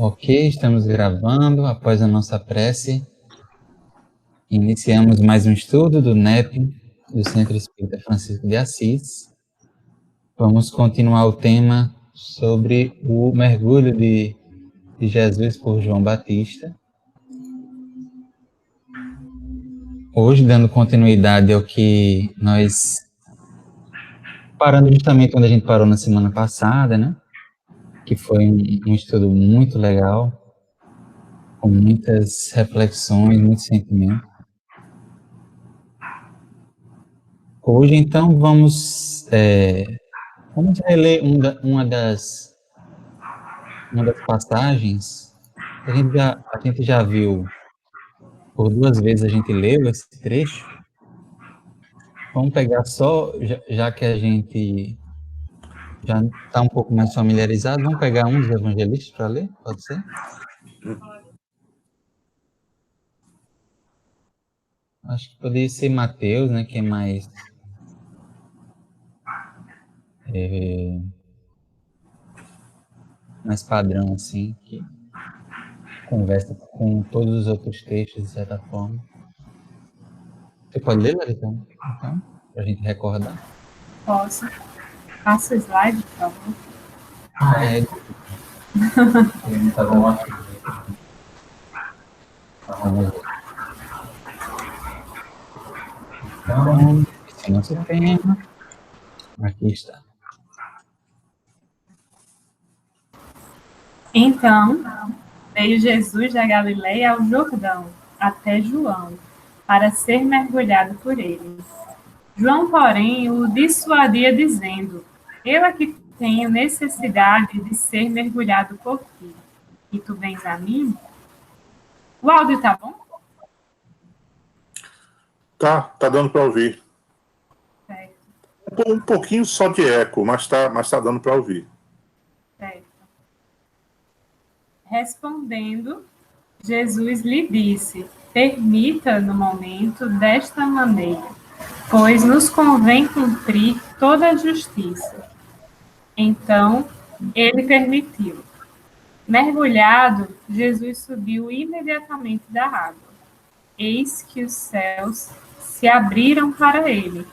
Ok, estamos gravando. Após a nossa prece, iniciamos mais um estudo do NEP, do Centro Espírita Francisco de Assis. Vamos continuar o tema sobre o mergulho de Jesus por João Batista. Hoje, dando continuidade ao que nós... Parando justamente onde a gente parou na semana passada, né? Que foi um estudo muito legal, com muitas reflexões, muitos sentimentos. Hoje, então, vamos reler uma das passagens. A gente já viu, por 2 vezes a gente leu esse trecho. Vamos pegar só, já que a gente já está um pouco mais familiarizado, vamos pegar um dos evangelistas para ler, pode ser? Acho que poderia ser Mateus, né, que é mais padrão, assim, que conversa com todos os outros textos, de certa forma. Você pode ler, Larissa? Então, para a gente recordar. Posso. Passa o slide, por favor. Tá bom. Vamos ver. Então, esse é nosso tema. Aqui está. Então, veio Jesus da Galileia ao Jordão, até João, para ser mergulhado por ele. João, porém, o dissuadia, dizendo: Eu é que tenho necessidade de ser mergulhado por ti, e tu vens a mim? O áudio tá bom? Tá dando para ouvir. Certo. Um pouquinho só de eco, mas tá dando para ouvir. Certo. Respondendo, Jesus lhe disse: Permita no momento desta maneira, pois nos convém cumprir toda a justiça. Então, ele permitiu. Mergulhado, Jesus subiu imediatamente da água. Eis que os céus se abriram para ele,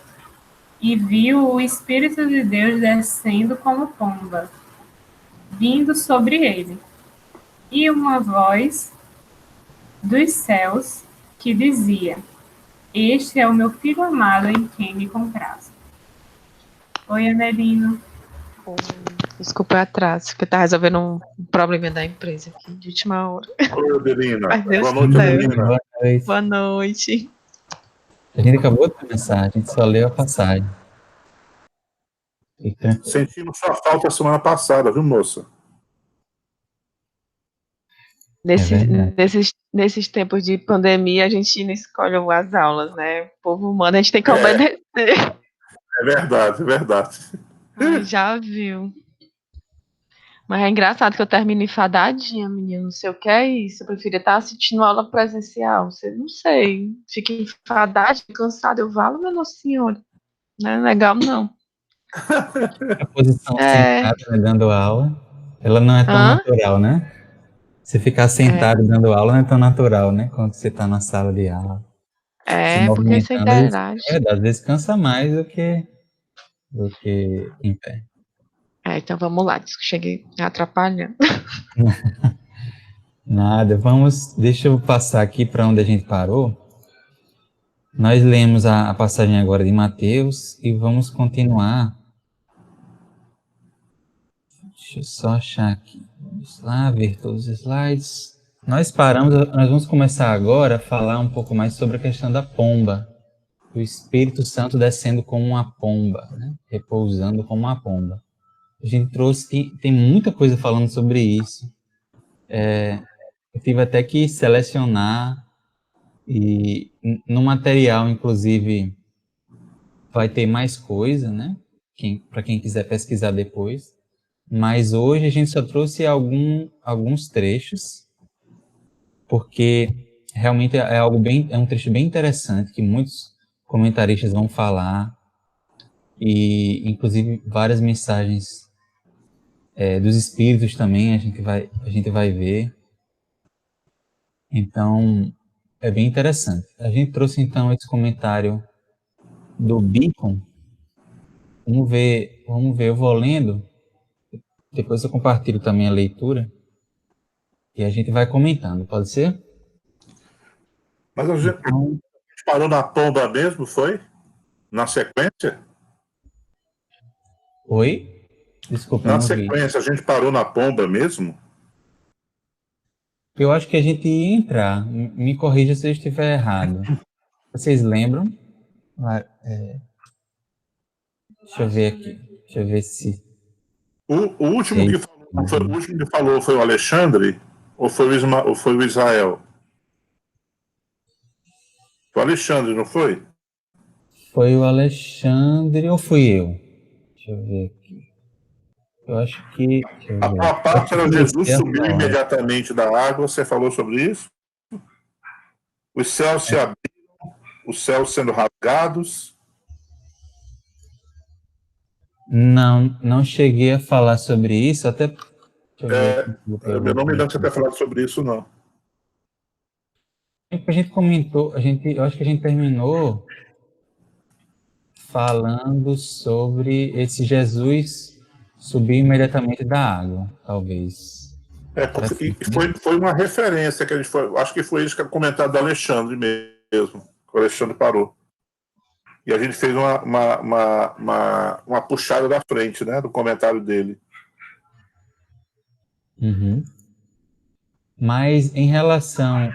e viu o Espírito de Deus descendo como pomba, vindo sobre ele. E uma voz dos céus que dizia: Este é o meu filho amado em quem me comprazo. Oi, Amelino. Desculpa o atraso, porque tá resolvendo um problema da empresa aqui de última hora. Oi, Adelina. Boa noite, Adelina. Boa noite. A gente acabou de começar, a gente só leu a passagem. Sentimos sua falta semana passada, viu, moça? Nesses tempos de pandemia, a gente não escolhe as aulas, né? O povo humano, a gente tem que obedecer. É verdade. Ai, já viu. Mas é engraçado que eu termino enfadadinha, menina. Não sei o que é isso. Eu preferia estar assistindo aula presencial. Não sei. Fica enfadadinha, cansada. Eu falo, meu Nossa Senhora. Não é legal, não. A posição sentada, né, dando aula, ela não é tão natural, né? Você ficar sentado dando aula não é tão natural, né? Quando você está na sala de aula. Porque isso é interage. Às vezes cansa mais do que em pé. Então vamos lá, cheguei atrapalhando. Nada, deixa eu passar aqui para onde a gente parou. Nós lemos a passagem agora de Mateus e vamos continuar. Deixa eu só achar aqui. Vamos lá, ver todos os slides. Nós vamos começar agora a falar um pouco mais sobre a questão da pomba. O Espírito Santo descendo como uma pomba, né? Repousando como uma pomba. A gente tem muita coisa falando sobre isso. Eu tive até que selecionar e no material, inclusive, vai ter mais coisa, né? Para quem quiser pesquisar depois. Mas hoje a gente só trouxe alguns trechos, porque realmente é um trecho bem interessante que muitos comentaristas vão falar e, inclusive, várias mensagens dos espíritos também a gente vai ver. Então, é bem interessante. A gente trouxe, então, esse comentário do Beacon. Vamos ver, eu vou lendo, depois eu compartilho também a leitura, e a gente vai comentando, pode ser? Mas a gente Então, parou na pomba mesmo, foi? Na sequência? oi? Desculpa, eu Na não ouvi. sequência, a gente parou na pomba mesmo? Eu acho que a gente ia entrar, me corrija se eu estiver errado. Vocês lembram? Deixa eu ver aqui, deixa eu ver se... O último se que falou, o último que falou foi o Alexandre ou foi o Israel? Foi o Alexandre, não foi? foi o Alexandre ou fui eu? Deixa eu ver aqui. Eu acho que... Deixa eu ver. A Eu parte era Jesus comecei a subiu falar. imediatamente da água, você falou sobre isso? Os céus se abriram, os céus sendo rasgados. Não cheguei a falar sobre isso, até... Deixa eu ver aqui. Eu não me lembro de você ter falado sobre isso, não. A gente comentou, eu acho que a gente terminou falando sobre esse Jesus subir imediatamente da água, talvez. Foi uma referência que a gente foi. Acho que foi isso que é comentado do Alexandre mesmo. Que o Alexandre parou. E a gente fez uma puxada da frente, né? Do comentário dele. Uhum. Mas em relação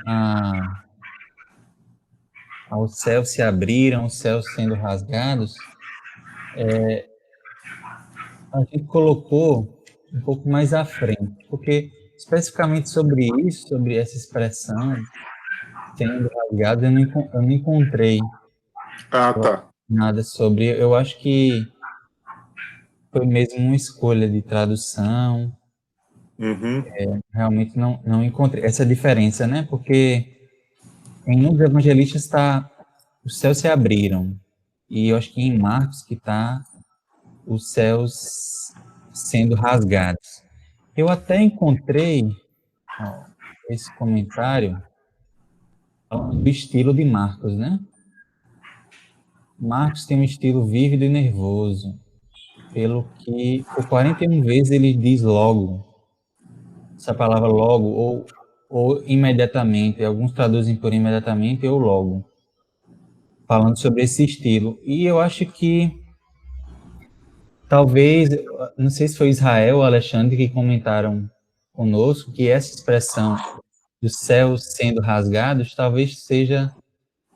aos céus se abriram, os céus sendo rasgados, a gente colocou um pouco mais à frente, porque especificamente sobre isso, sobre essa expressão sendo rasgado, eu não encontrei Ah, tá. nada sobre. Eu acho que foi mesmo uma escolha de tradução. Uhum. Realmente não encontrei essa diferença, né? Porque em um dos evangelistas está os céus se abriram. E eu acho que em Marcos que está os céus sendo rasgados. Eu até encontrei esse comentário falando do estilo de Marcos, né? Marcos tem um estilo vívido e nervoso, pelo que por 41 vezes ele diz logo, essa palavra logo, ou imediatamente, alguns traduzem por imediatamente ou logo, falando sobre esse estilo. E eu acho que talvez, não sei se foi Israel ou Alexandre que comentaram conosco, que essa expressão dos céus sendo rasgados talvez seja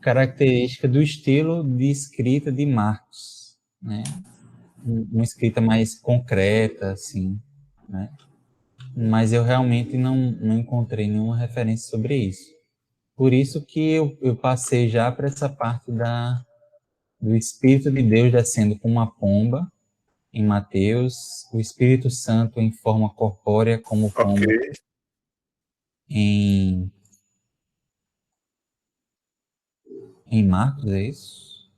característica do estilo de escrita de Marcos, né? Uma escrita mais concreta, assim, né? Mas eu realmente não encontrei nenhuma referência sobre isso. Por isso que eu passei já para essa parte do Espírito de Deus descendo como uma pomba, em Mateus, o Espírito Santo em forma corpórea como Ok. pomba em Marcos, é isso?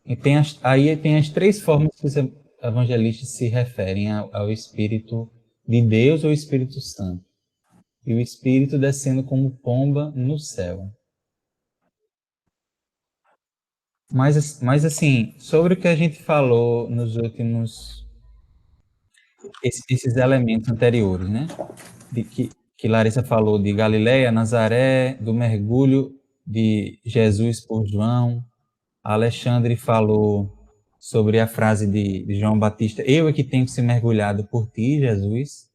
E aí tem as três formas que os evangelistas se referem ao Espírito de Deus ou Espírito Santo. E o Espírito descendo como pomba no céu. Mas assim, sobre o que a gente falou nos últimos... Esses elementos anteriores, né? Que Larissa falou de Galileia, Nazaré, do mergulho de Jesus por João. A Alexandre falou sobre a frase de João Batista, eu é que tenho que ser mergulhado por ti, Jesus.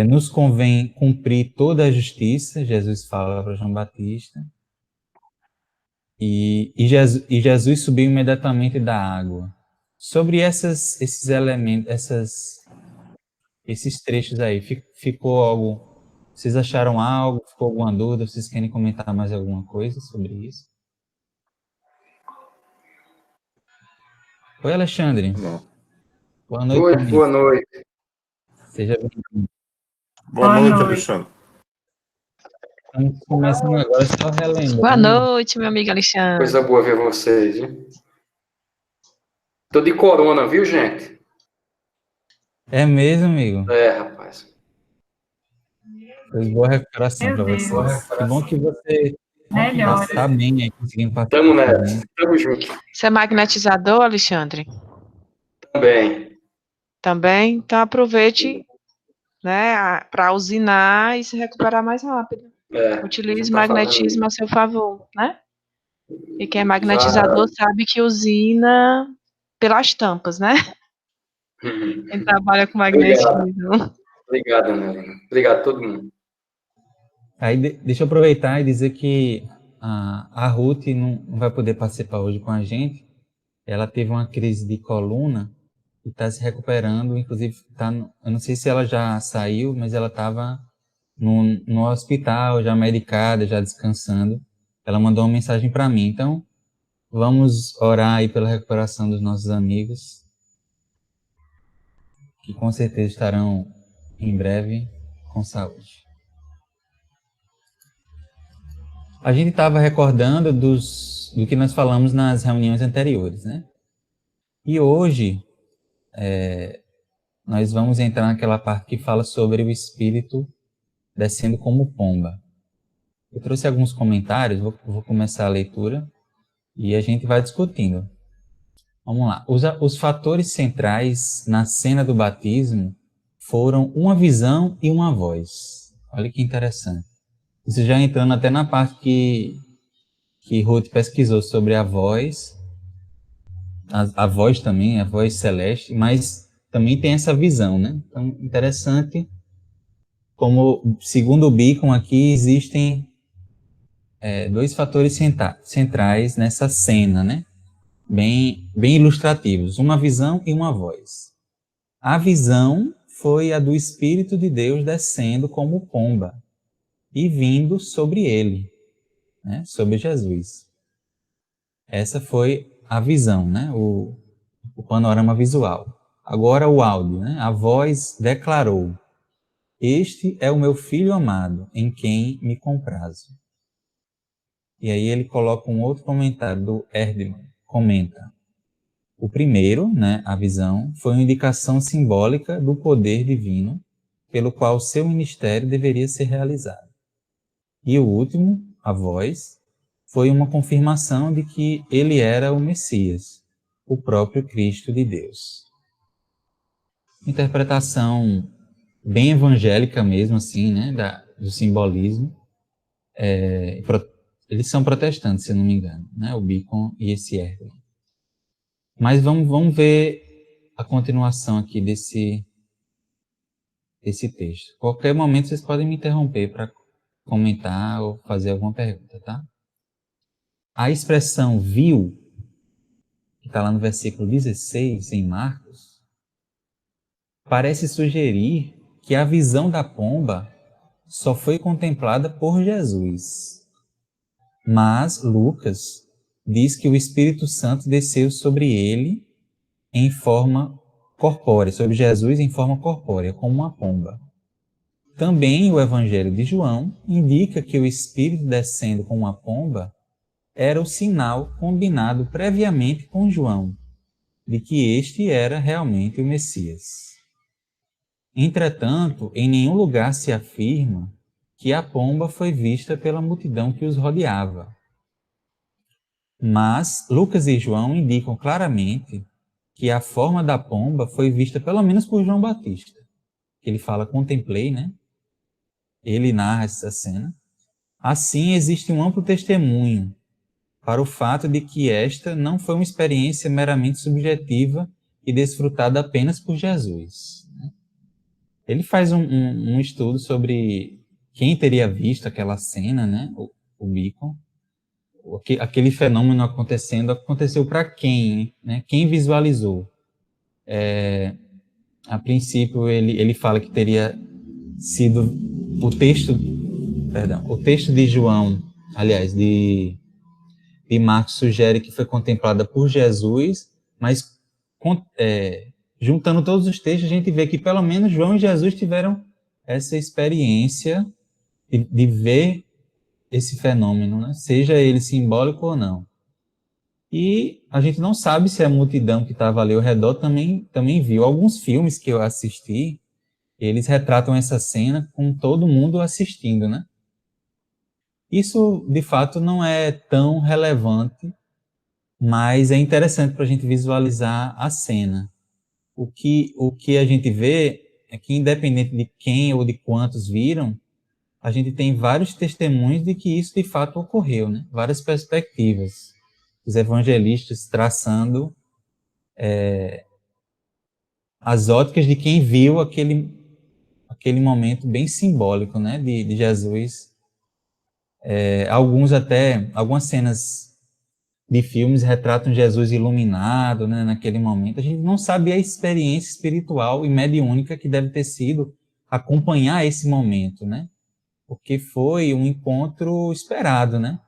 Nos convém cumprir toda a justiça, Jesus fala para João Batista. E Jesus subiu imediatamente da água. Sobre esses elementos, esses trechos aí, ficou algo... Vocês acharam algo? Ficou alguma dúvida? Vocês querem comentar mais alguma coisa sobre isso? Oi, Alexandre. Não. Boa noite Oi, também. boa noite. Seja bem-vindo. Boa noite, Alexandre. Estamos começando agora, só relembrando. Boa noite, meu amigo Alexandre. Coisa boa ver vocês, hein? Tô de corona, viu, gente? É mesmo, amigo? É, rapaz. Foi boa recuperação Meu para você. Deus. Que bom que você Melhores. tá bem aí, conseguindo participar Tamo com a nessa. gente. Tamo junto. Você é magnetizador, Alexandre? Também. Também? Então aproveite, né, para usinar e se recuperar mais rápido. É, Utilize você o tá fazendo magnetismo isso. a seu favor, né? E quem é Já. magnetizador sabe que usina pelas tampas, né? Quem trabalha com Obrigado. magnetismo. Obrigado, Ana. Obrigado a todo mundo. Aí deixa eu aproveitar e dizer que a Ruth não vai poder participar hoje com a gente. Ela teve uma crise de coluna e está se recuperando. Inclusive, eu não sei se ela já saiu, mas ela estava no hospital, já medicada, já descansando. Ela mandou uma mensagem para mim. Então, vamos orar aí pela recuperação dos nossos amigos, que com certeza estarão em breve com saúde. A gente estava recordando do que nós falamos nas reuniões anteriores, né? E hoje nós vamos entrar naquela parte que fala sobre o Espírito descendo como pomba. Eu trouxe alguns comentários, vou começar a leitura e a gente vai discutindo. Vamos lá. Os fatores centrais na cena do batismo foram uma visão e uma voz. Olha que interessante. Isso já entrando até na parte que Ruth pesquisou sobre a voz, a voz também, a voz celeste, mas também tem essa visão, né? Então, interessante como, segundo o Beacon aqui, existem dois fatores centrais nessa cena, né? Bem ilustrativos, uma visão e uma voz. A visão foi a do Espírito de Deus descendo como pomba e vindo sobre ele, né? Sobre Jesus. Essa foi a visão, né? O panorama visual. Agora o áudio, né? A voz declarou: Este é o meu filho amado, em quem me comprazo. E aí ele coloca um outro comentário do Erdmann, comenta: o primeiro, né, a visão, foi uma indicação simbólica do poder divino pelo qual seu ministério deveria ser realizado. E o último, a voz, foi uma confirmação de que ele era o Messias, o próprio Cristo de Deus. Interpretação bem evangélica mesmo, assim, né, do simbolismo. Eles são protestantes, se eu não me engano, né, o Beacon e esse Erdmann. Mas vamos ver a continuação aqui desse texto. Qualquer momento vocês podem me interromper para comentar ou fazer alguma pergunta, tá? A expressão viu, que está lá no versículo 16, em Marcos, parece sugerir que a visão da pomba só foi contemplada por Jesus. Mas Lucas diz que o Espírito Santo desceu sobre ele em forma corpórea, sobre Jesus em forma corpórea, como uma pomba. Também o Evangelho de João indica que o Espírito descendo como uma pomba era o sinal combinado previamente com João, de que este era realmente o Messias. Entretanto, em nenhum lugar se afirma que a pomba foi vista pela multidão que os rodeava. Mas Lucas e João indicam claramente que a forma da pomba foi vista pelo menos por João Batista. Ele fala, contemplei, né? Ele narra essa cena. Assim, existe um amplo testemunho para o fato de que esta não foi uma experiência meramente subjetiva e desfrutada apenas por Jesus. Ele faz um estudo sobre quem teria visto aquela cena, né? O Beacon. Aquele fenômeno aconteceu para quem, né? Quem visualizou? A princípio, ele fala que teria sido o texto de João, aliás, de Marcos sugere que foi contemplada por Jesus, mas juntando todos os textos, a gente vê que pelo menos João e Jesus tiveram essa experiência de ver esse fenômeno, né? Seja ele simbólico ou não. E a gente não sabe se a multidão que estava ali ao redor também viu. Alguns filmes que eu assisti, eles retratam essa cena com todo mundo assistindo, né? Isso, de fato, não é tão relevante, mas é interessante para a gente visualizar a cena. O que a gente vê é que, independente de quem ou de quantos viram, a gente tem vários testemunhos de que isso de fato ocorreu, né? Várias perspectivas. Os evangelistas traçando as óticas de quem viu aquele momento bem simbólico, né? De Jesus. Algumas cenas de filmes retratam Jesus iluminado, né, naquele momento. A gente não sabe a experiência espiritual e mediúnica que deve ter sido acompanhar esse momento, né? Porque foi um encontro esperado, né?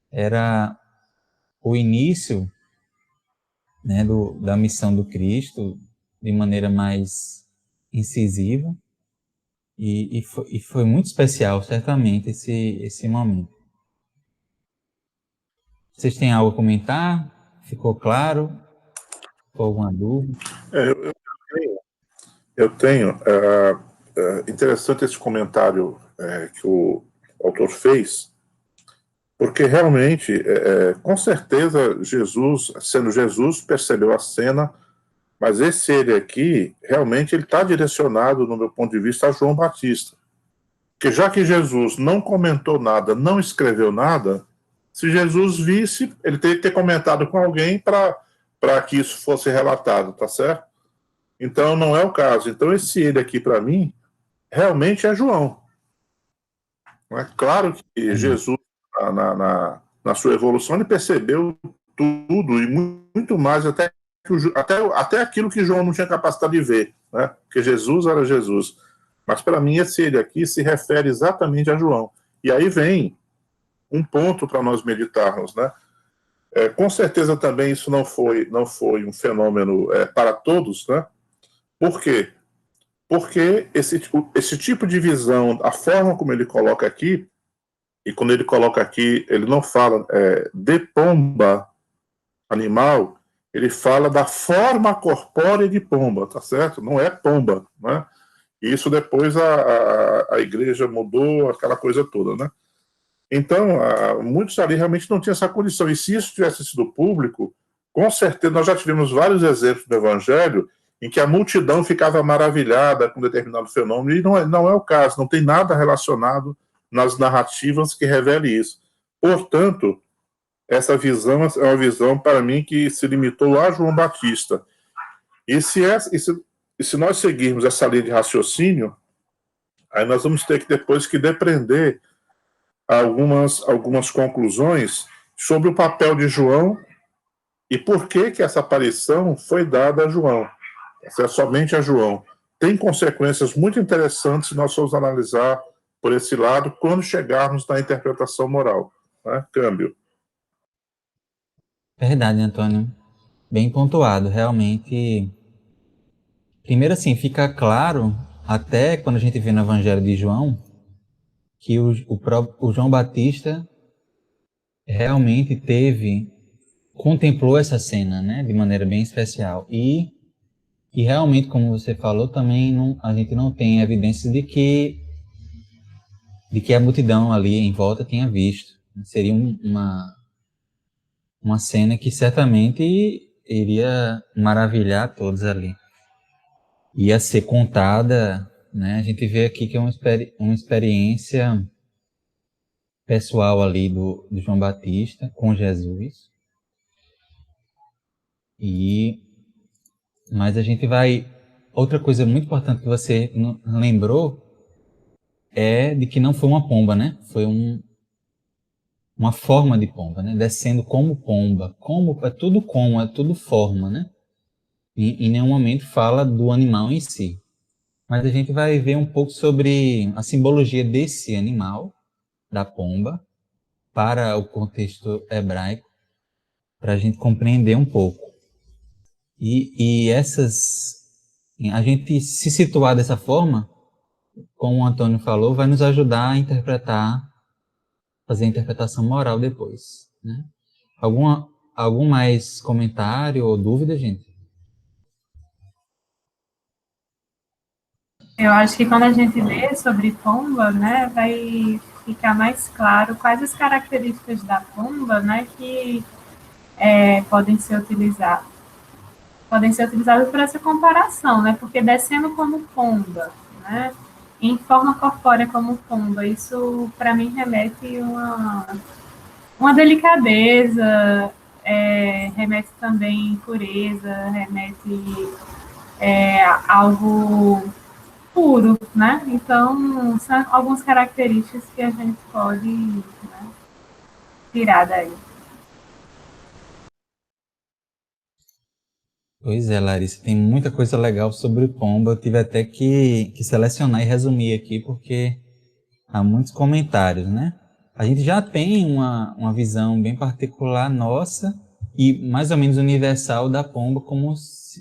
Era o início, né, da missão do Cristo de maneira mais incisiva e foi muito especial, certamente, esse momento. Vocês têm algo a comentar? Ficou claro? Ficou alguma dúvida? Eu tenho. Interessante esse comentário que o autor fez, porque realmente, com certeza, Jesus, sendo Jesus, percebeu a cena, mas esse ele aqui, realmente, ele está direcionado, no meu ponto de vista, a João Batista. Porque já que Jesus não comentou nada, não escreveu nada, se Jesus visse, ele teria que ter comentado com alguém para que isso fosse relatado, tá certo? Então, não é o caso. Então, esse ele aqui, para mim, realmente é João. Não é claro que Jesus, na sua evolução, ele percebeu tudo e muito mais, até aquilo que João não tinha capacidade de ver, né? Porque Jesus era Jesus. Mas, para mim, esse ele aqui se refere exatamente a João. E aí vem um ponto para nós meditarmos, né? Com certeza também isso não foi um fenômeno para todos, né? Por quê? Porque esse tipo de visão, a forma como ele coloca aqui, e quando ele coloca aqui, ele não fala de pomba animal, ele fala da forma corpórea de pomba, tá certo? Não é pomba, né? E isso depois a igreja mudou, aquela coisa toda, né? Então, muitos ali realmente não tinham essa condição. E se isso tivesse sido público, com certeza nós já tivemos vários exemplos do Evangelho em que a multidão ficava maravilhada com determinado fenômeno, e não é o caso, não tem nada relacionado nas narrativas que revele isso. Portanto, essa visão é uma visão, para mim, que se limitou a João Batista. E se nós seguirmos essa linha de raciocínio, aí nós vamos ter que depois que depreender algumas conclusões sobre o papel de João e por que essa aparição foi dada a João. Essa é somente a João. Tem consequências muito interessantes se nós formos analisar por esse lado quando chegarmos na interpretação moral, né? Câmbio. Verdade, Antônio. Bem pontuado, realmente. Primeiro, assim, fica claro, até quando a gente vê no Evangelho de João, que o João Batista realmente contemplou essa cena, né, de maneira bem especial. E realmente, como você falou, também a gente não tem evidências de que a multidão ali em volta tenha visto. Seria uma cena que certamente iria maravilhar todos ali. Ia ser contada, né? A gente vê aqui que é uma experiência pessoal ali do João Batista com Jesus. Mas a gente vai... Outra coisa muito importante que você lembrou é de que não foi uma pomba, né? Foi uma forma de pomba, né? Descendo como pomba. É tudo forma, né? E em nenhum momento fala do animal em si. Mas a gente vai ver um pouco sobre a simbologia desse animal, da pomba, para o contexto hebraico, para a gente compreender um pouco. A gente se situar dessa forma, como o Antônio falou, vai nos ajudar a fazer a interpretação moral depois, né? Algum mais comentário ou dúvida, gente? Eu acho que quando a gente lê sobre pomba, né, vai ficar mais claro quais as características da pomba, né, que podem ser utilizadas. Podem ser utilizadas por essa comparação, né, porque descendo como pomba, né, em forma corpórea como pomba, isso para mim remete uma delicadeza, remete também pureza, remete a algo puro, né? Então, são algumas características que a gente pode, né, tirar daí. Pois é, Larissa, tem muita coisa legal sobre pomba. Eu tive até que selecionar e resumir aqui, porque há muitos comentários, né? A gente já tem uma visão bem particular nossa e mais ou menos universal da pomba como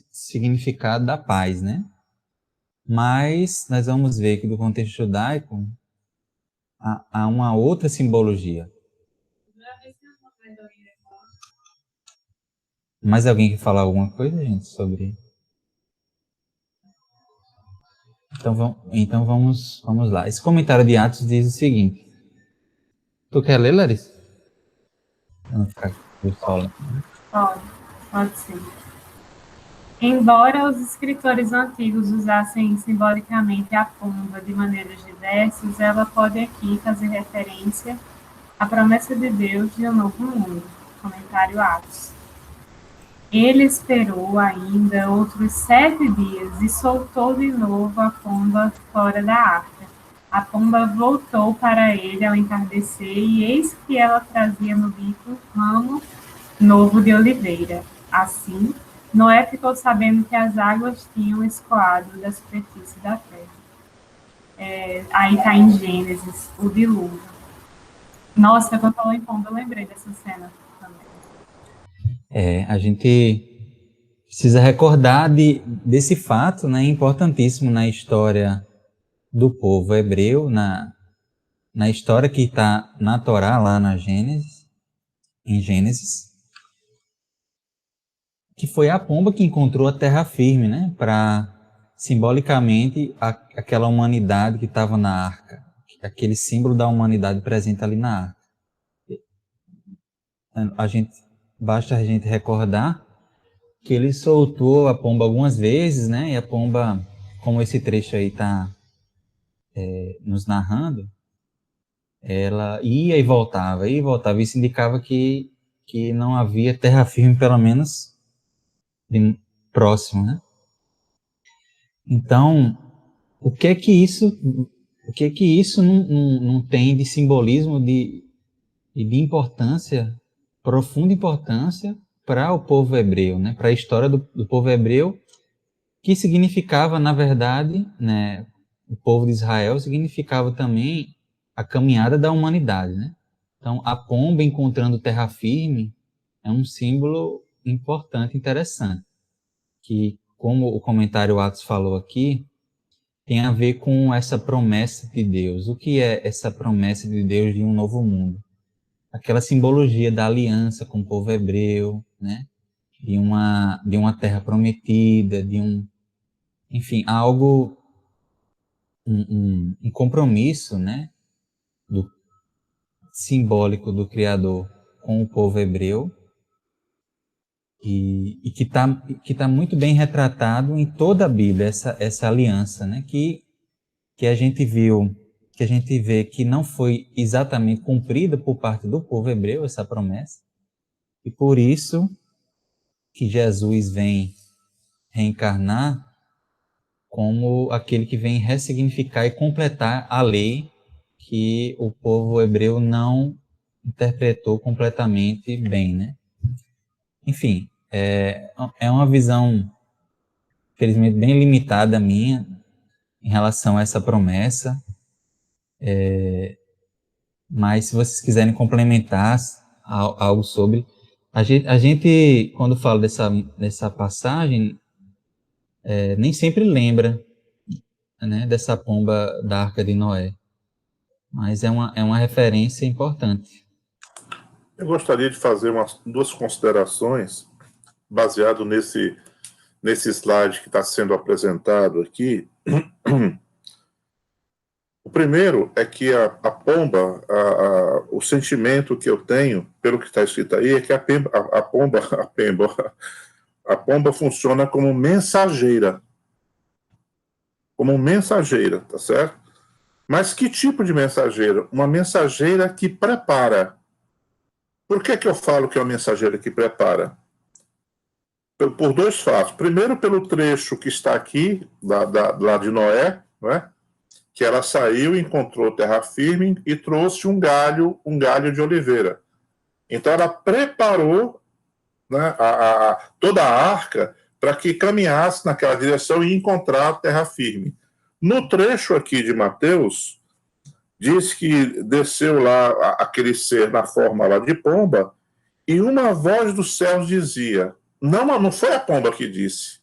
significado da paz, né? Mas nós vamos ver que do contexto judaico há uma outra simbologia. Mais alguém quer falar alguma coisa, gente, sobre... Então vamos lá. Esse comentário de Atos diz o seguinte. Tu quer ler, Larissa? Pra não ficar com sola. Pode ser. Embora os escritores antigos usassem simbolicamente a pomba de maneiras diversas, ela pode aqui fazer referência à promessa de Deus de um novo mundo. Comentário Atos. Ele esperou ainda outros 7 dias e soltou de novo a pomba fora da arca. A pomba voltou para ele ao entardecer, e eis que ela trazia no bico um ramo novo de oliveira. Assim, Noé ficou sabendo que as águas tinham escoado da superfície da terra. Aí está em Gênesis, o dilúvio. Nossa, quando falou em pomba, eu lembrei dessa cena também. A gente precisa recordar desse fato, né, importantíssimo na história do povo hebreu, na história que está na Torá, lá em Gênesis, que foi a pomba que encontrou a terra firme, né, para simbolicamente aquela humanidade que estava na arca, aquele símbolo da humanidade presente ali na arca. Basta a gente recordar que ele soltou a pomba algumas vezes, né? E a pomba, como esse trecho aí está nos narrando, ela ia e voltava, ia e voltava. Isso indicava que não havia terra firme, pelo menos próximo, né? Então, o que é que isso não tem de simbolismo e de importância, profunda importância para o povo hebreu, né? Para a história do povo hebreu, que significava, na verdade, né, o povo de Israel significava também a caminhada da humanidade, né? Então, a pomba encontrando terra firme é um símbolo importante, interessante, que, como o comentário Atos falou aqui, tem a ver com essa promessa de Deus. O que é essa promessa de Deus de um novo mundo? Aquela simbologia da aliança com o povo hebreu, né? De uma terra prometida, enfim, algo, um compromisso, né, simbólico do Criador com o povo hebreu e que tá muito bem retratado em toda a Bíblia, essa aliança, né, que a gente vê que não foi exatamente cumprida por parte do povo hebreu, essa promessa, e por isso que Jesus vem reencarnar como aquele que vem ressignificar e completar a lei que o povo hebreu não interpretou completamente bem, né? Enfim, é uma visão, infelizmente, bem limitada minha em relação a essa promessa, mas se vocês quiserem complementar algo sobre... A gente quando fala dessa passagem, nem sempre lembra, né, dessa pomba da Arca de Noé. Mas é uma referência importante. Eu gostaria de fazer duas considerações baseado nesse slide que está sendo apresentado aqui. O primeiro é que a pomba, o sentimento que eu tenho, pelo que está escrito aí, é que a pomba funciona como mensageira. Como mensageira, tá certo? Mas que tipo de mensageira? Uma mensageira que prepara. Por que eu falo que é uma mensageira que prepara? Por dois fatos. Primeiro, pelo trecho que está aqui, lá de Noé, né? Que ela saiu, encontrou terra firme e trouxe um galho de oliveira. Então, ela preparou, né, toda a arca para que caminhasse naquela direção e encontrar terra firme. No trecho aqui de Mateus, diz que desceu lá aquele ser na forma lá de pomba e uma voz dos céus dizia, não foi a pomba que disse,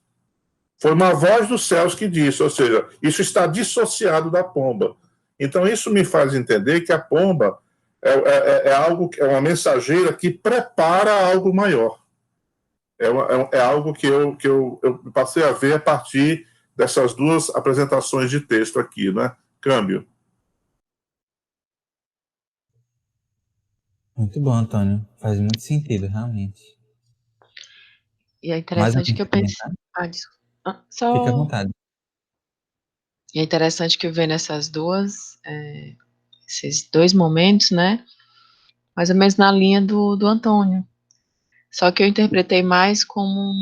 foi uma voz dos céus que disse, ou seja, isso está dissociado da pomba. Então, isso me faz entender que a pomba é uma mensageira que prepara algo maior. É algo que eu passei a ver a partir dessas duas apresentações de texto aqui, né? Câmbio. Muito bom, Antônio. Faz muito sentido, realmente. E é Mais interessante alguém que eu quer pense. comentar? Desculpa. Fique à Só. vontade. E é interessante que eu vejo esses dois momentos, né? Mais ou menos na linha do Antônio. Só que eu interpretei mais como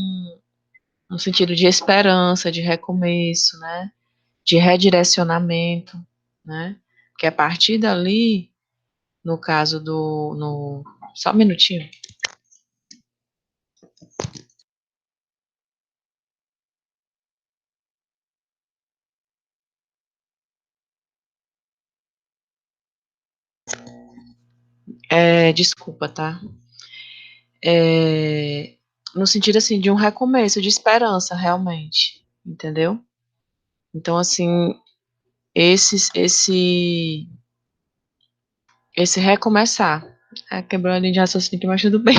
um sentido de esperança, de recomeço, né? De redirecionamento, né? Porque a partir dali, no caso só um minutinho. Desculpa, tá? No sentido, assim, de um recomeço, de esperança, realmente, entendeu? Então, assim, esse recomeçar. Quebrou a linha de raciocínio aqui, mas tudo bem.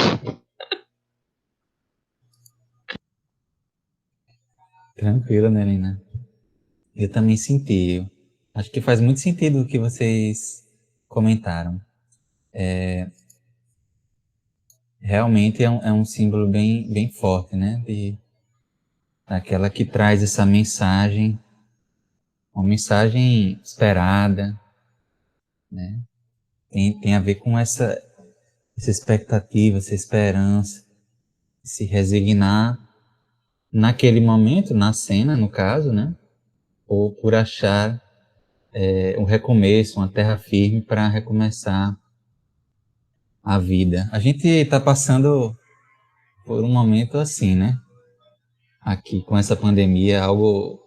Tranquilo, né, Lina? Eu também senti. Acho que faz muito sentido o que vocês comentaram. Realmente é um símbolo bem, bem forte, né? Daquela que traz essa mensagem, uma mensagem esperada, né? Tem a ver com essa expectativa, essa esperança, se resignar naquele momento, na cena, no caso, né? Ou por achar um recomeço, uma terra firme para recomeçar a vida. A gente está passando por um momento assim, né? Aqui com essa pandemia, algo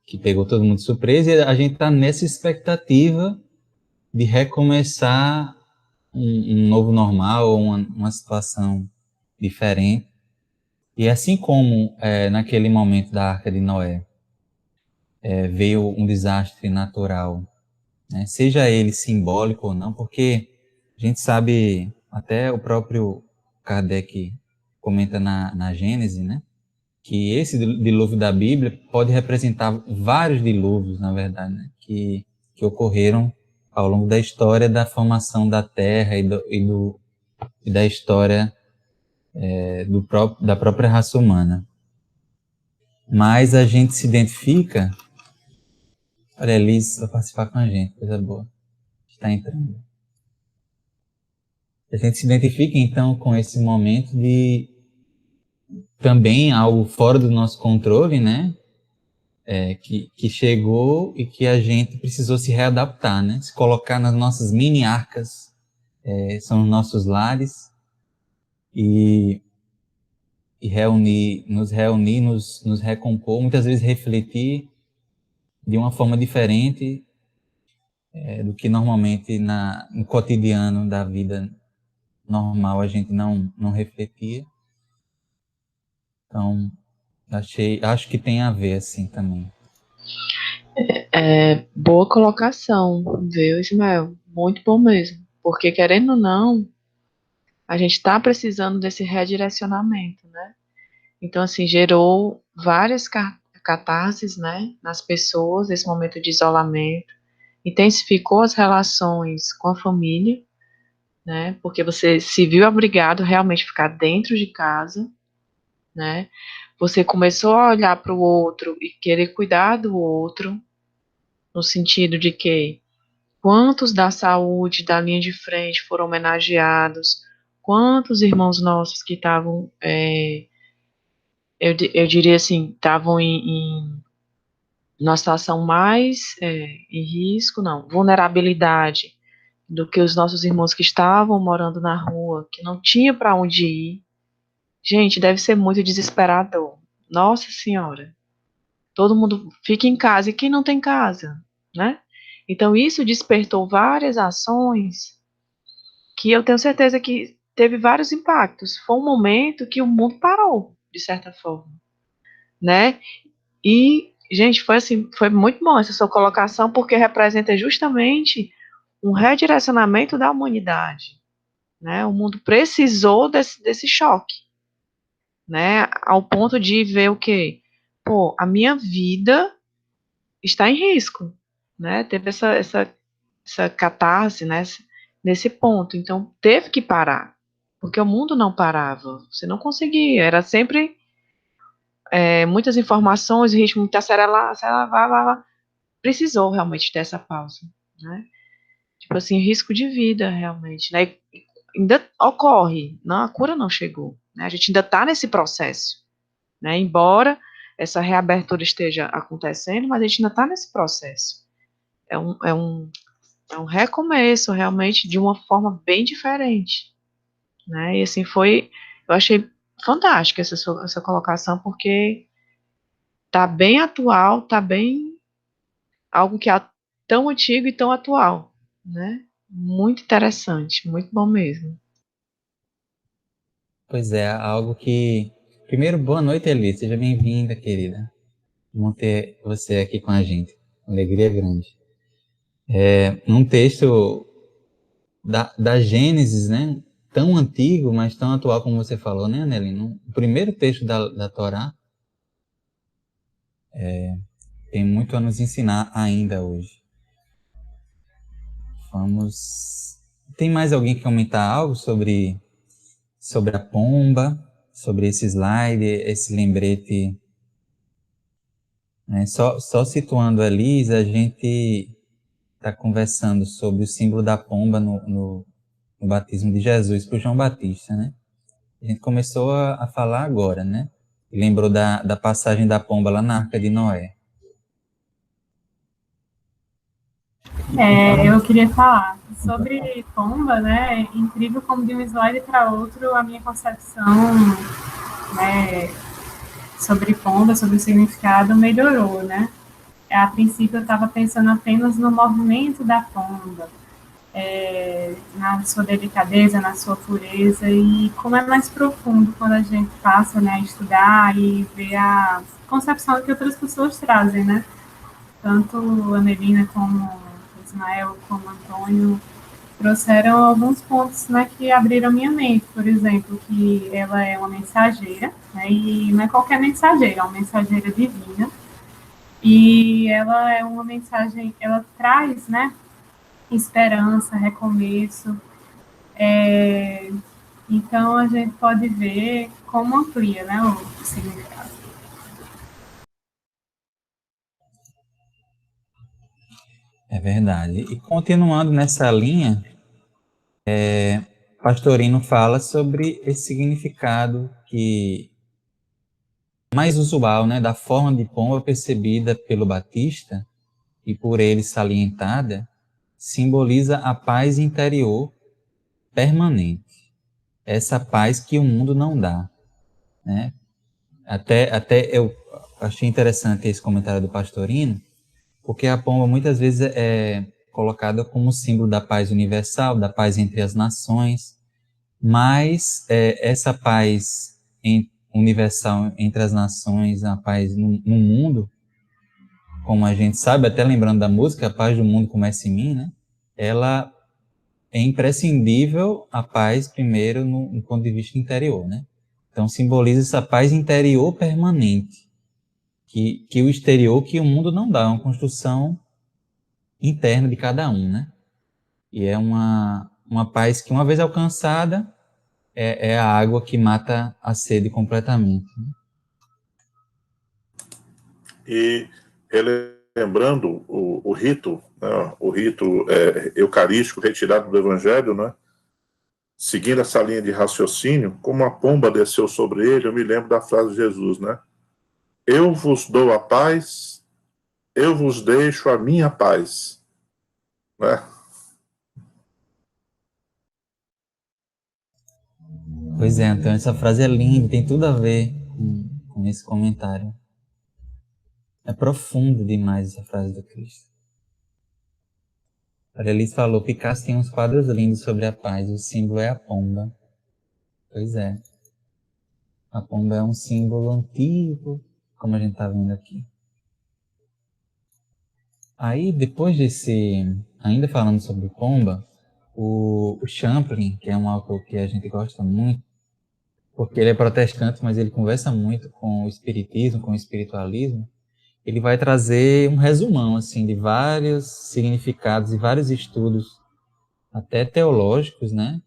que pegou todo mundo de surpresa, e a gente está nessa expectativa de recomeçar um novo normal, ou uma situação diferente. E assim como naquele momento da Arca de Noé, veio um desastre natural, né? Seja ele simbólico ou não, porque a gente sabe, até o próprio Kardec comenta na Gênese, né? Que esse dilúvio da Bíblia pode representar vários dilúvios, na verdade, né? Que ocorreram ao longo da história da formação da Terra e da história da própria raça humana. Mas a gente se identifica. Olha, a Liz vai participar com a gente, coisa boa. Está entrando. A gente se identifica, então, com esse momento de também algo fora do nosso controle, né? Que chegou e que a gente precisou se readaptar, né? Se colocar nas nossas mini arcas, são os nossos lares, e nos reunir, nos recompor, muitas vezes refletir de uma forma diferente do que normalmente no cotidiano da vida normal a gente não refletia. Então, acho que tem a ver assim também. Boa colocação, viu, Ismael? Muito bom mesmo. Porque, querendo ou não, a gente está precisando desse redirecionamento, né? Então, assim, gerou várias catarses, né, nas pessoas, esse momento de isolamento, intensificou as relações com a família, né, porque você se viu obrigado realmente a ficar dentro de casa, né, você começou a olhar para o outro e querer cuidar do outro, no sentido de que quantos da saúde, da linha de frente foram homenageados, quantos irmãos nossos que estavam, eu diria assim, estavam numa situação mais em risco, não, vulnerabilidade, do que os nossos irmãos que estavam morando na rua, que não tinha para onde ir. Gente, deve ser muito desesperador. Nossa Senhora. Todo mundo fica em casa. E quem não tem casa, né? Então, isso despertou várias ações que eu tenho certeza que teve vários impactos. Foi um momento que o mundo parou, de certa forma, né? E, gente, foi assim, foi muito bom essa sua colocação, porque representa justamente um redirecionamento da humanidade, né? O mundo precisou desse choque, né? Ao ponto de ver o quê? Pô, a minha vida está em risco, né? Teve essa catarse, né? Nesse ponto. Então, teve que parar, porque o mundo não parava. Você não conseguia. Era sempre muitas informações, o ritmo muito acelerado, precisou realmente dessa pausa, né? Tipo assim, risco de vida, realmente, né? E ainda ocorre, não, a cura não chegou, né? A gente ainda está nesse processo, né? Embora essa reabertura esteja acontecendo, mas a gente ainda está nesse processo. É um recomeço, realmente, de uma forma bem diferente, né? E assim, eu achei fantástica essa colocação, porque tá bem atual, tá bem algo que é tão antigo e tão atual, né? Muito interessante, muito bom mesmo. Pois é, algo que... Primeiro, boa noite, Eli. Seja bem-vinda, querida. Bom ter você aqui com a gente. Alegria grande. Um texto da Gênesis, né? Tão antigo, mas tão atual como você falou, né, Anelino? O primeiro texto da Torá tem muito a nos ensinar ainda hoje. Vamos... Tem mais alguém que comentar algo sobre a pomba, sobre esse slide, esse lembrete? Né? Só situando a Liz, a gente está conversando sobre o símbolo da pomba no batismo de Jesus por João Batista, né? A gente começou a falar agora, né? E lembrou da passagem da pomba lá na Arca de Noé. Eu queria falar sobre pomba, né? É incrível como de um slide para outro a minha concepção, né, sobre pomba, sobre o significado melhorou, né? A princípio eu estava pensando apenas no movimento da pomba, na sua delicadeza, na sua pureza, e como é mais profundo quando a gente passa, né, a estudar e ver a concepção que outras pessoas trazem, né? Tanto a Melina como o Ismael, como o Antônio, trouxeram alguns pontos, né, que abriram minha mente. Por exemplo, que ela é uma mensageira, né, e não é qualquer mensageira, é uma mensageira divina. E ela é uma mensagem, ela traz, né, esperança, recomeço. É, então a gente pode ver como amplia, né, o significado. É verdade. E continuando nessa linha, Pastorino fala sobre esse significado que mais usual, né, da forma de pomba percebida pelo Batista e por ele salientada, simboliza a paz interior permanente. Essa paz que o mundo não dá, né? Até eu achei interessante esse comentário do Pastorino, porque a pomba muitas vezes é colocada como símbolo da paz universal, da paz entre as nações, mas essa paz universal entre as nações, a paz no mundo, como a gente sabe, até lembrando da música, a paz do mundo começa em mim, né? Ela é imprescindível a paz primeiro no ponto de vista interior, né? Então simboliza essa paz interior permanente, que o exterior, que o mundo não dá, é uma construção interna de cada um, né? E é uma paz que, uma vez alcançada, é a água que mata a sede completamente, né? E relembrando o rito, né, o rito eucarístico retirado do Evangelho, né, seguindo essa linha de raciocínio, como a pomba desceu sobre ele, eu me lembro da frase de Jesus, né? Eu vos dou a paz, eu vos deixo a minha paz, né? Pois é, então essa frase é linda, tem tudo a ver com esse comentário. É profundo demais essa frase do Cristo. A Elis falou, Picasso tem uns quadros lindos sobre a paz, o símbolo é a pomba. Pois é. A pomba é um símbolo antigo, como a gente está vendo aqui. Aí, depois ainda falando sobre pomba, o Champlin, que é um autor que a gente gosta muito, porque ele é protestante, mas ele conversa muito com o espiritismo, com o espiritualismo, ele vai trazer um resumão assim, de vários significados e vários estudos, até teológicos, né?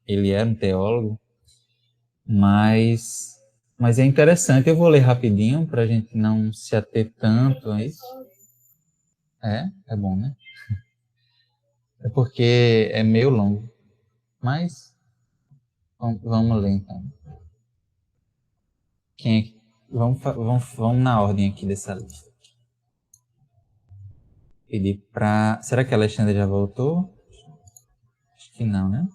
Ele era um teólogo, mas é interessante, eu vou ler rapidinho para a gente não se ater tanto a isso. É bom, né? É porque é meio longo, mas vamos ler então. Vamos na ordem aqui dessa lista. Será que a Alexandra já voltou? Acho que não, né?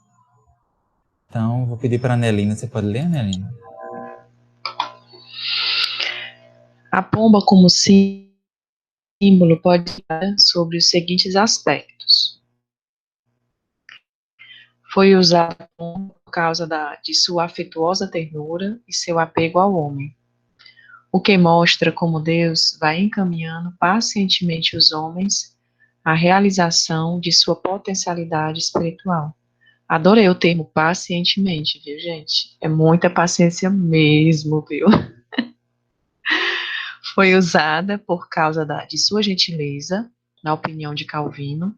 Então, vou pedir para a Nelina. Você pode ler, Nelina? A pomba como símbolo pode ser sobre os seguintes aspectos. Foi usada por causa de sua afetuosa ternura e seu apego ao homem, o que mostra como Deus vai encaminhando pacientemente os homens à realização de sua potencialidade espiritual. Adorei o termo pacientemente, viu, gente? É muita paciência mesmo, viu? Foi usada por causa de sua gentileza, na opinião de Calvino.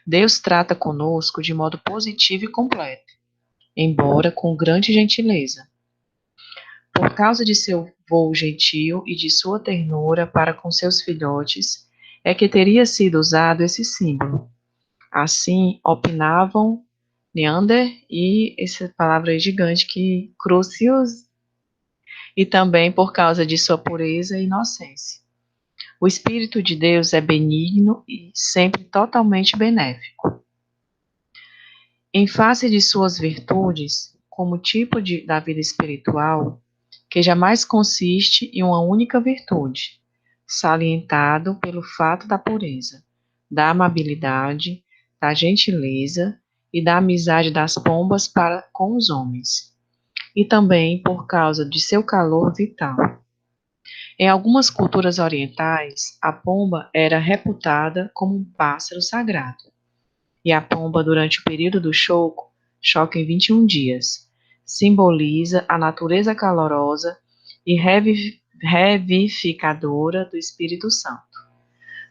Deus trata conosco de modo positivo e completo, embora com grande gentileza. Por causa de seu voo gentil e de sua ternura para com seus filhotes, é que teria sido usado esse símbolo. Assim, opinavam Neander e essa palavra aí gigante que Crucius, e também por causa de sua pureza e inocência. O Espírito de Deus é benigno e sempre totalmente benéfico. Em face de suas virtudes, como tipo da vida espiritual, que jamais consiste em uma única virtude, salientado pelo fato da pureza, da amabilidade, da gentileza e da amizade das pombas para com os homens, e também por causa de seu calor vital. Em algumas culturas orientais, a pomba era reputada como um pássaro sagrado, e a pomba, durante o período do choque em 21 dias, simboliza a natureza calorosa e revivificadora do Espírito Santo.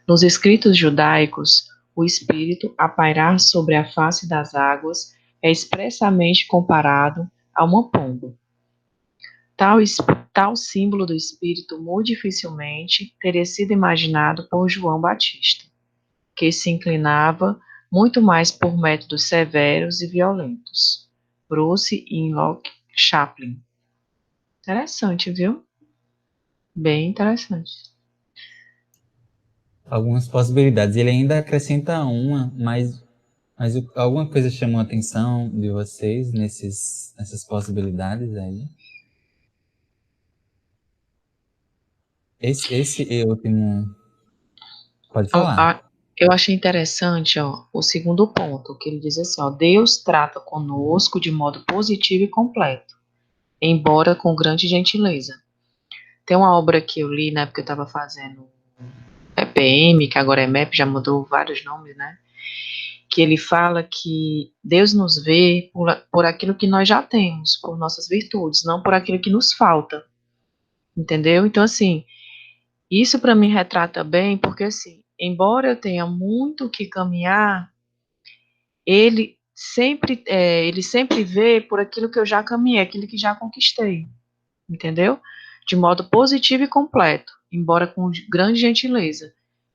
Nos escritos judaicos, o Espírito a pairar sobre a face das águas é expressamente comparado a uma pomba. Tal símbolo do Espírito muito dificilmente teria sido imaginado por João Batista, que se inclinava muito mais por métodos severos e violentos. Bruce Inlock Chaplin. Interessante, viu? Bem interessante. Algumas possibilidades. Ele ainda acrescenta uma, mas alguma coisa chamou a atenção de vocês nessas possibilidades aí? Esse último... Pode falar. Eu achei interessante, o segundo ponto, que ele diz assim, Deus trata conosco de modo positivo e completo, embora com grande gentileza. Tem uma obra que eu li na época que eu estava fazendo EPM, que agora é MEP, já mudou vários nomes, né? que ele fala que Deus nos vê por aquilo que nós já temos, por nossas virtudes, não por aquilo que nos falta, entendeu? Então, assim, isso para mim retrata bem, porque, assim, embora eu tenha muito que caminhar, ele sempre vê por aquilo que eu já caminhei, aquilo que já conquistei, entendeu? De modo positivo e completo, embora com grande gentileza.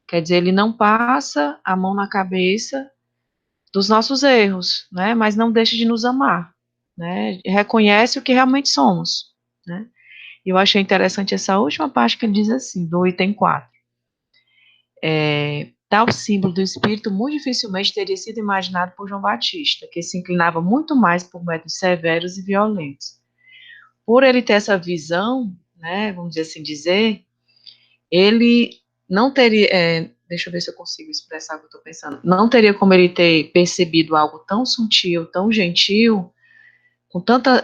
Quer dizer, ele não passa a mão na cabeça dos nossos erros, né? Mas não deixa de nos amar, né? Reconhece o que realmente somos, né? E eu achei interessante essa última parte que ele diz assim, do item 4. Tal símbolo do Espírito muito dificilmente teria sido imaginado por João Batista, que se inclinava muito mais por métodos severos e violentos. Por ele ter essa visão, né, vamos dizer, ele não teria, deixa eu ver se eu consigo expressar o que eu estou pensando, não teria como ele ter percebido algo tão sutil, tão gentil, com tanta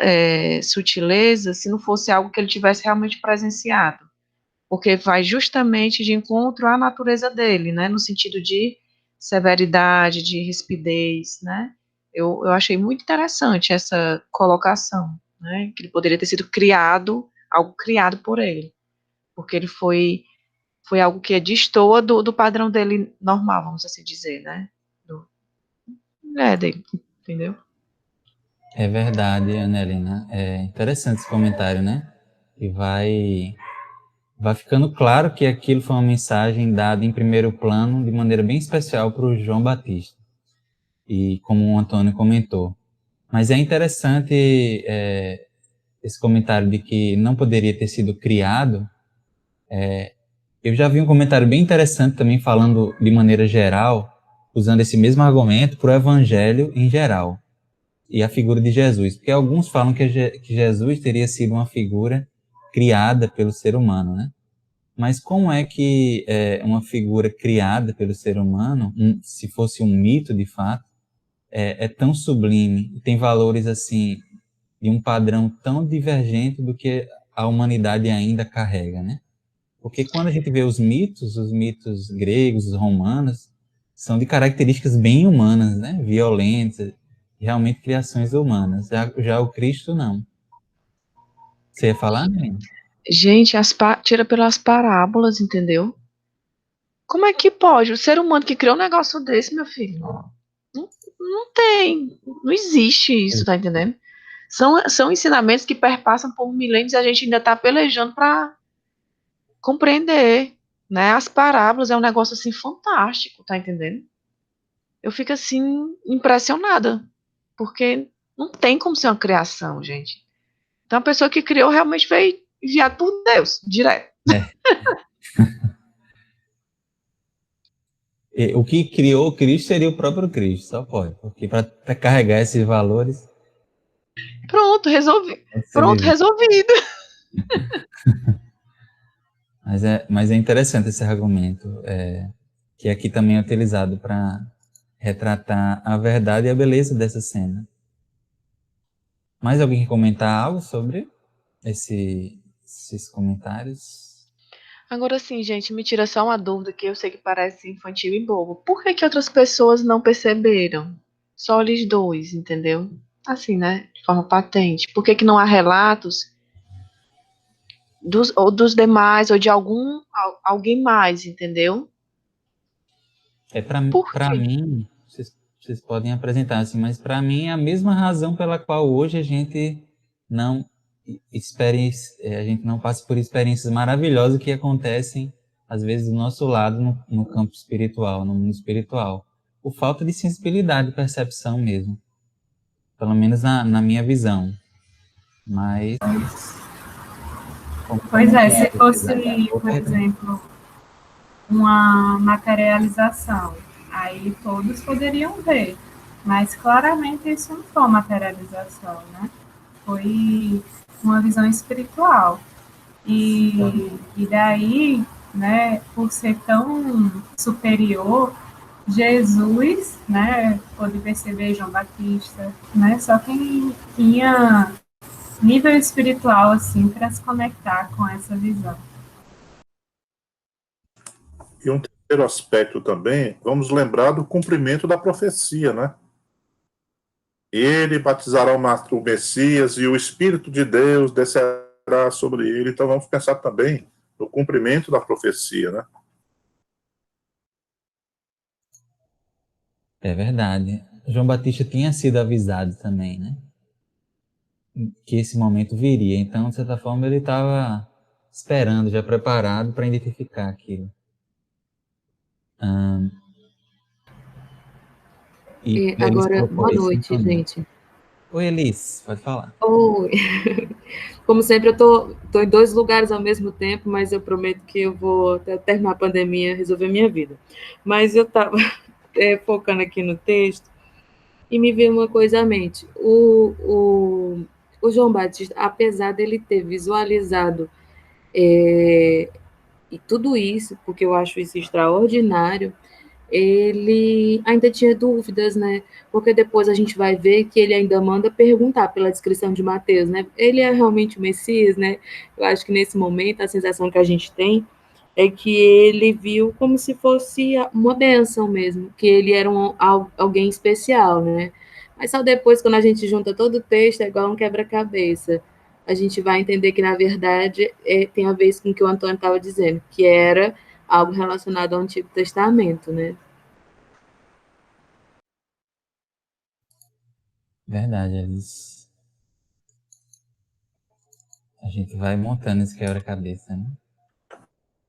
sutileza, se não fosse algo que ele tivesse realmente presenciado, porque vai justamente de encontro à natureza dele, né, no sentido de severidade, de rispidez, né, eu achei muito interessante essa colocação, né, que ele poderia ter sido algo criado por ele, porque ele foi algo que destoa do padrão dele normal, vamos assim dizer, né, dele, entendeu? É verdade, Anelina. É interessante esse comentário, né? E vai ficando claro que aquilo foi uma mensagem dada em primeiro plano de maneira bem especial para o João Batista. E como o Antônio comentou. Mas é interessante esse comentário de que não poderia ter sido criado. Eu já vi um comentário bem interessante também falando de maneira geral, usando esse mesmo argumento para o Evangelho em geral. E a figura de Jesus, porque alguns falam que Jesus teria sido uma figura criada pelo ser humano, né? Mas como é que uma figura criada pelo ser humano, se fosse um mito de fato, é tão sublime e tem valores assim de um padrão tão divergente do que a humanidade ainda carrega, né? Porque quando a gente vê os mitos gregos, os romanos, são de características bem humanas, né? Violentas, realmente criações humanas. Já o Cristo, não. Você ia falar, Nelly? Gente, tira pelas parábolas, entendeu? Como é que pode? O ser humano que criou um negócio desse, meu filho, não tem, não existe isso, tá entendendo? São ensinamentos que perpassam por milênios e a gente ainda tá pelejando para compreender, né? As parábolas é um negócio assim fantástico, tá entendendo? Eu fico assim impressionada, porque não tem como ser uma criação, gente. Então a pessoa que criou realmente foi enviado por Deus, direto. O que criou o Cristo seria o próprio Cristo, só pode. Porque para carregar esses valores... Pronto, resolvido. Mas é interessante esse argumento, que aqui também é utilizado para retratar a verdade e a beleza dessa cena. Mais alguém quer comentar algo sobre esses comentários? Agora sim, gente, me tira só uma dúvida que eu sei que parece infantil e bobo. Por que outras pessoas não perceberam? Só eles dois, entendeu? Assim, né? De forma patente. Por que não há relatos dos demais ou de alguém mais, entendeu? Por Para quê? mim, vocês podem apresentar assim, mas para mim é a mesma razão pela qual hoje a gente não a gente não passa por experiências maravilhosas que acontecem às vezes do nosso lado no campo espiritual, no mundo espiritual. Por falta de sensibilidade, percepção mesmo. Pelo menos na minha visão. Mas Pois é, se fosse, por exemplo, uma materialização, aí todos poderiam ver, mas claramente isso não foi uma materialização, né? Foi uma visão espiritual. E daí, né, por ser tão superior, Jesus, né, pôde perceber João Batista, né, só quem tinha nível espiritual, assim, para se conectar com essa visão. E um terceiro aspecto também, vamos lembrar do cumprimento da profecia, né? Ele batizará o Messias e o Espírito de Deus descerá sobre ele. Então vamos pensar também no cumprimento da profecia, né? É verdade. João Batista tinha sido avisado também, né? Que esse momento viria. Então, de certa forma, ele estava esperando, já preparado para identificar aquilo. E E eles agora, colocou boa isso em noite, comum. gente. Oi, Elis, pode falar. Oi. Como sempre, eu tô em dois lugares ao mesmo tempo, mas eu prometo que eu vou, até terminar a pandemia, resolver minha vida. Mas eu estava focando aqui no texto e me veio uma coisa à mente. O João Batista, apesar dele ter visualizado e tudo isso, porque eu acho isso extraordinário, ele ainda tinha dúvidas, né? Porque depois a gente vai ver que ele ainda manda perguntar pela descrição de Mateus, né? Ele é realmente o Messias, né? Eu acho que nesse momento a sensação que a gente tem é que ele viu como se fosse uma bênção mesmo, que ele era alguém especial, né? Mas só depois, quando a gente junta todo o texto, é igual um quebra-cabeça. A gente vai entender que, na verdade, tem a ver com o que o Antônio estava dizendo, que era algo relacionado ao Antigo Testamento, né? Verdade, Elis. A gente vai montando esse quebra-cabeça, né?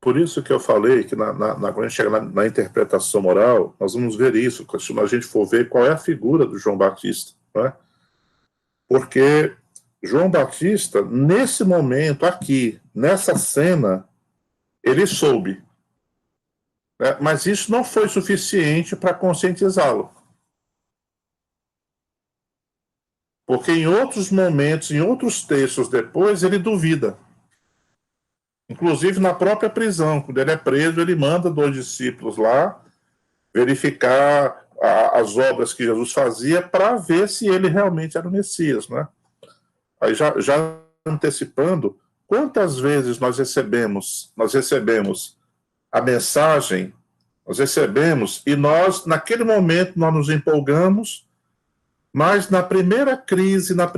Por isso que eu falei que quando a gente chega na interpretação moral, nós vamos ver isso, se a gente for ver qual é a figura do João Batista, né? Porque João Batista, nesse momento aqui, nessa cena, ele soube, né? Mas isso não foi suficiente para conscientizá-lo. Porque em outros momentos, em outros textos depois, ele duvida. Inclusive na própria prisão, quando ele é preso, ele manda 2 discípulos lá verificar as obras que Jesus fazia para ver se ele realmente era o Messias, né? Aí já antecipando, quantas vezes nós recebemos a mensagem, nós recebemos e nós, naquele momento, nós nos empolgamos, mas na primeira crise, a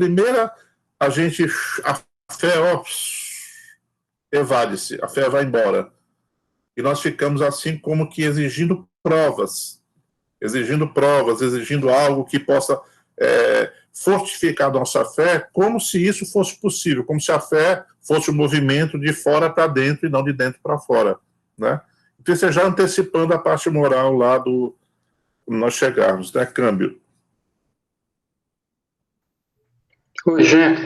fé, ó, evade-se, a fé vai embora. E nós ficamos assim como que exigindo provas, exigindo algo que possa fortificar a nossa fé, como se isso fosse possível, como se a fé fosse um movimento de fora para dentro e não de dentro para fora, né? Então, você já antecipando a parte moral lá do nós chegarmos, né? Câmbio. Oi, gente,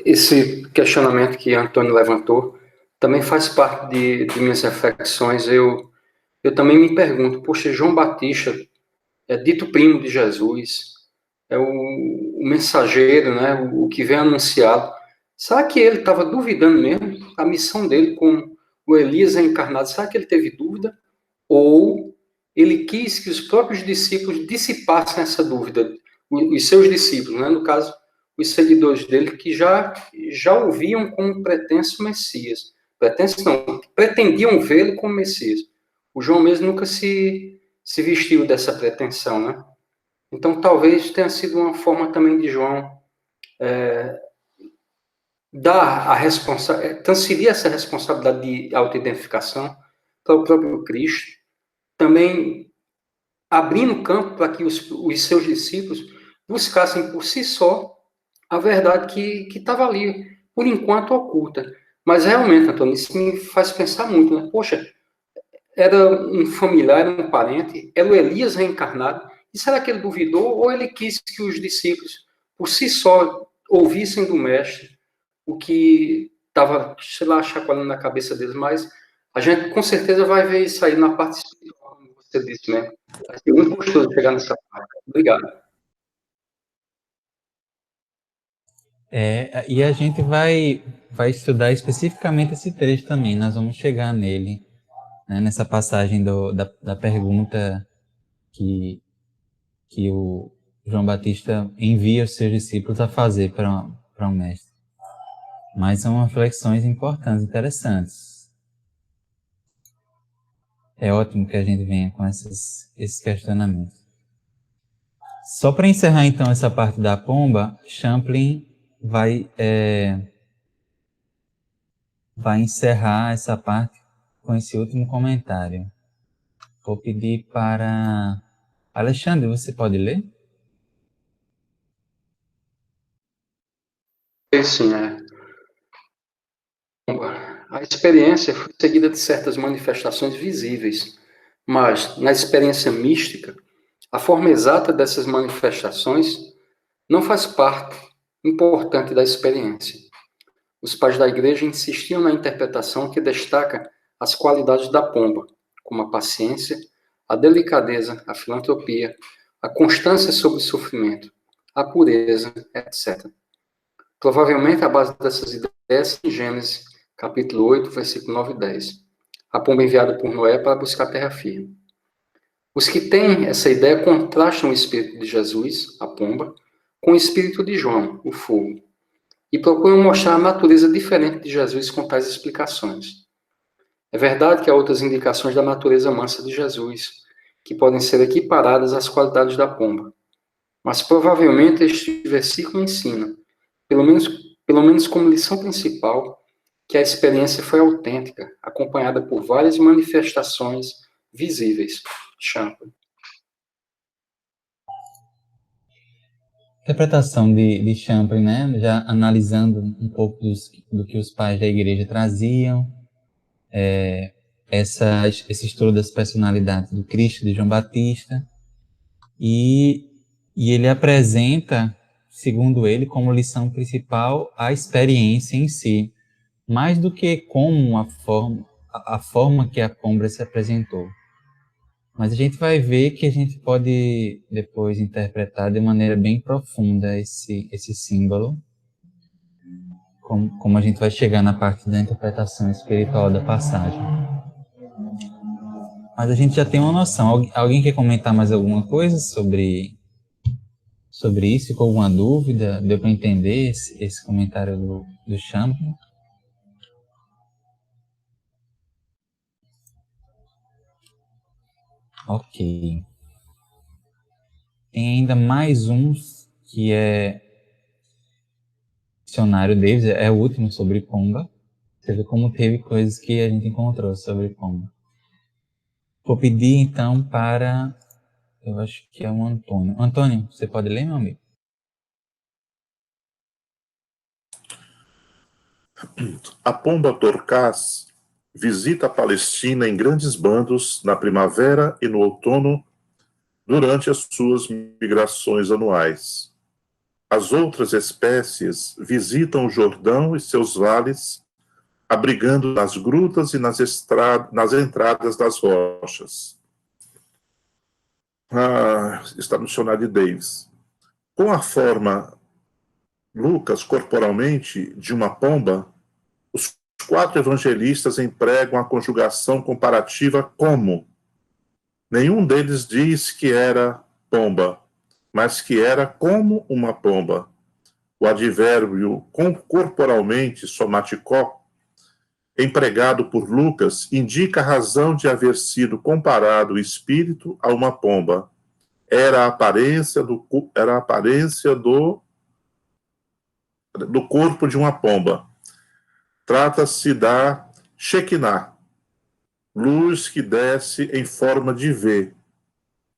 esse questionamento que Antônio levantou também faz parte de minhas reflexões. Eu também me pergunto, poxa, João Batista é dito primo de Jesus, é o mensageiro, né, o que vem anunciado. Será que ele estava duvidando mesmo? A missão dele como o Elias encarnado, será que ele teve dúvida? Ou ele quis que os próprios discípulos dissipassem essa dúvida, os seus discípulos, né? No caso, os seguidores dele, que já o viam como pretenso Messias. Pretenso não, pretendiam vê-lo como Messias. O João mesmo nunca se vestiu dessa pretensão, né? Então, talvez tenha sido uma forma também de João transferir essa responsabilidade de autoidentificação para o próprio Cristo, também abrindo campo para que os seus discípulos buscassem por si só a verdade que estava ali, por enquanto oculta. Mas realmente, Antônio, isso me faz pensar muito, né? Poxa, era um familiar, um parente, era o Elias reencarnado, e será que ele duvidou ou ele quis que os discípulos, por si só, ouvissem do mestre o que estava, sei lá, chacoalhando na cabeça deles? Mas a gente com certeza vai ver isso aí na parte espiritual, como você disse, né? Vai ser muito gostoso chegar nessa parte. Obrigado. E a gente vai estudar especificamente esse trecho também, nós vamos chegar nele, né, nessa passagem da pergunta que o João Batista envia os seus discípulos a fazer para o mestre. Mas são reflexões importantes, interessantes. É ótimo que a gente venha com esses questionamentos. Só para encerrar, então, essa parte da pomba, Champlin vai encerrar essa parte com esse último comentário. Vou pedir para... Alexandre, você pode ler? Sim, a experiência foi seguida de certas manifestações visíveis, mas, na experiência mística, a forma exata dessas manifestações não faz parte importante da experiência. Os pais da igreja insistiam na interpretação que destaca as qualidades da pomba, como a paciência, a delicadeza, a filantropia, a constância sobre o sofrimento, a pureza, etc. Provavelmente a base dessas ideias é em Gênesis, capítulo 8, versículo 9 e 10. A pomba enviada por Noé para buscar terra firme. Os que têm essa ideia contrastam o espírito de Jesus, a pomba, com o espírito de João, o fogo, e procuram mostrar a natureza diferente de Jesus com tais explicações. É verdade que há outras indicações da natureza mansa de Jesus, que podem ser equiparadas às qualidades da pomba. Mas provavelmente este versículo ensina, pelo menos como lição principal, que a experiência foi autêntica, acompanhada por várias manifestações visíveis. Champlin. Interpretação de Champlin, né? Já analisando um pouco do que os pais da igreja traziam, esse estudo das personalidades do Cristo, de João Batista, e ele apresenta, segundo ele, como lição principal a experiência em si, mais do que como a forma que a pomba se apresentou. Mas a gente vai ver que a gente pode depois interpretar de maneira bem profunda esse símbolo, como a gente vai chegar na parte da interpretação espiritual da passagem. Mas a gente já tem uma noção. Alguém quer comentar mais alguma coisa sobre isso? Ficou alguma dúvida? Deu para entender esse comentário do Champlin? Ok. Tem ainda mais um que é dicionário Davis, é o último sobre pomba. Você vê como teve coisas que a gente encontrou sobre pomba. Vou pedir então para, eu acho que é o Antônio. Antônio, você pode ler, meu amigo? A pomba torcaz visita a Palestina em grandes bandos na primavera e no outono durante as suas migrações anuais. As outras espécies visitam o Jordão e seus vales, abrigando nas grutas e nas entradas das rochas. Está no dicionário de Davis. Com a forma, Lucas, corporalmente, de uma pomba, os 4 evangelistas empregam a conjugação comparativa como. Nenhum deles diz que era pomba, mas que era como uma pomba. O advérbio corporalmente, somaticó, empregado por Lucas, indica a razão de haver sido comparado o espírito a uma pomba. Era a aparência do corpo de uma pomba. Trata-se da Shekinah, luz que desce em forma de V,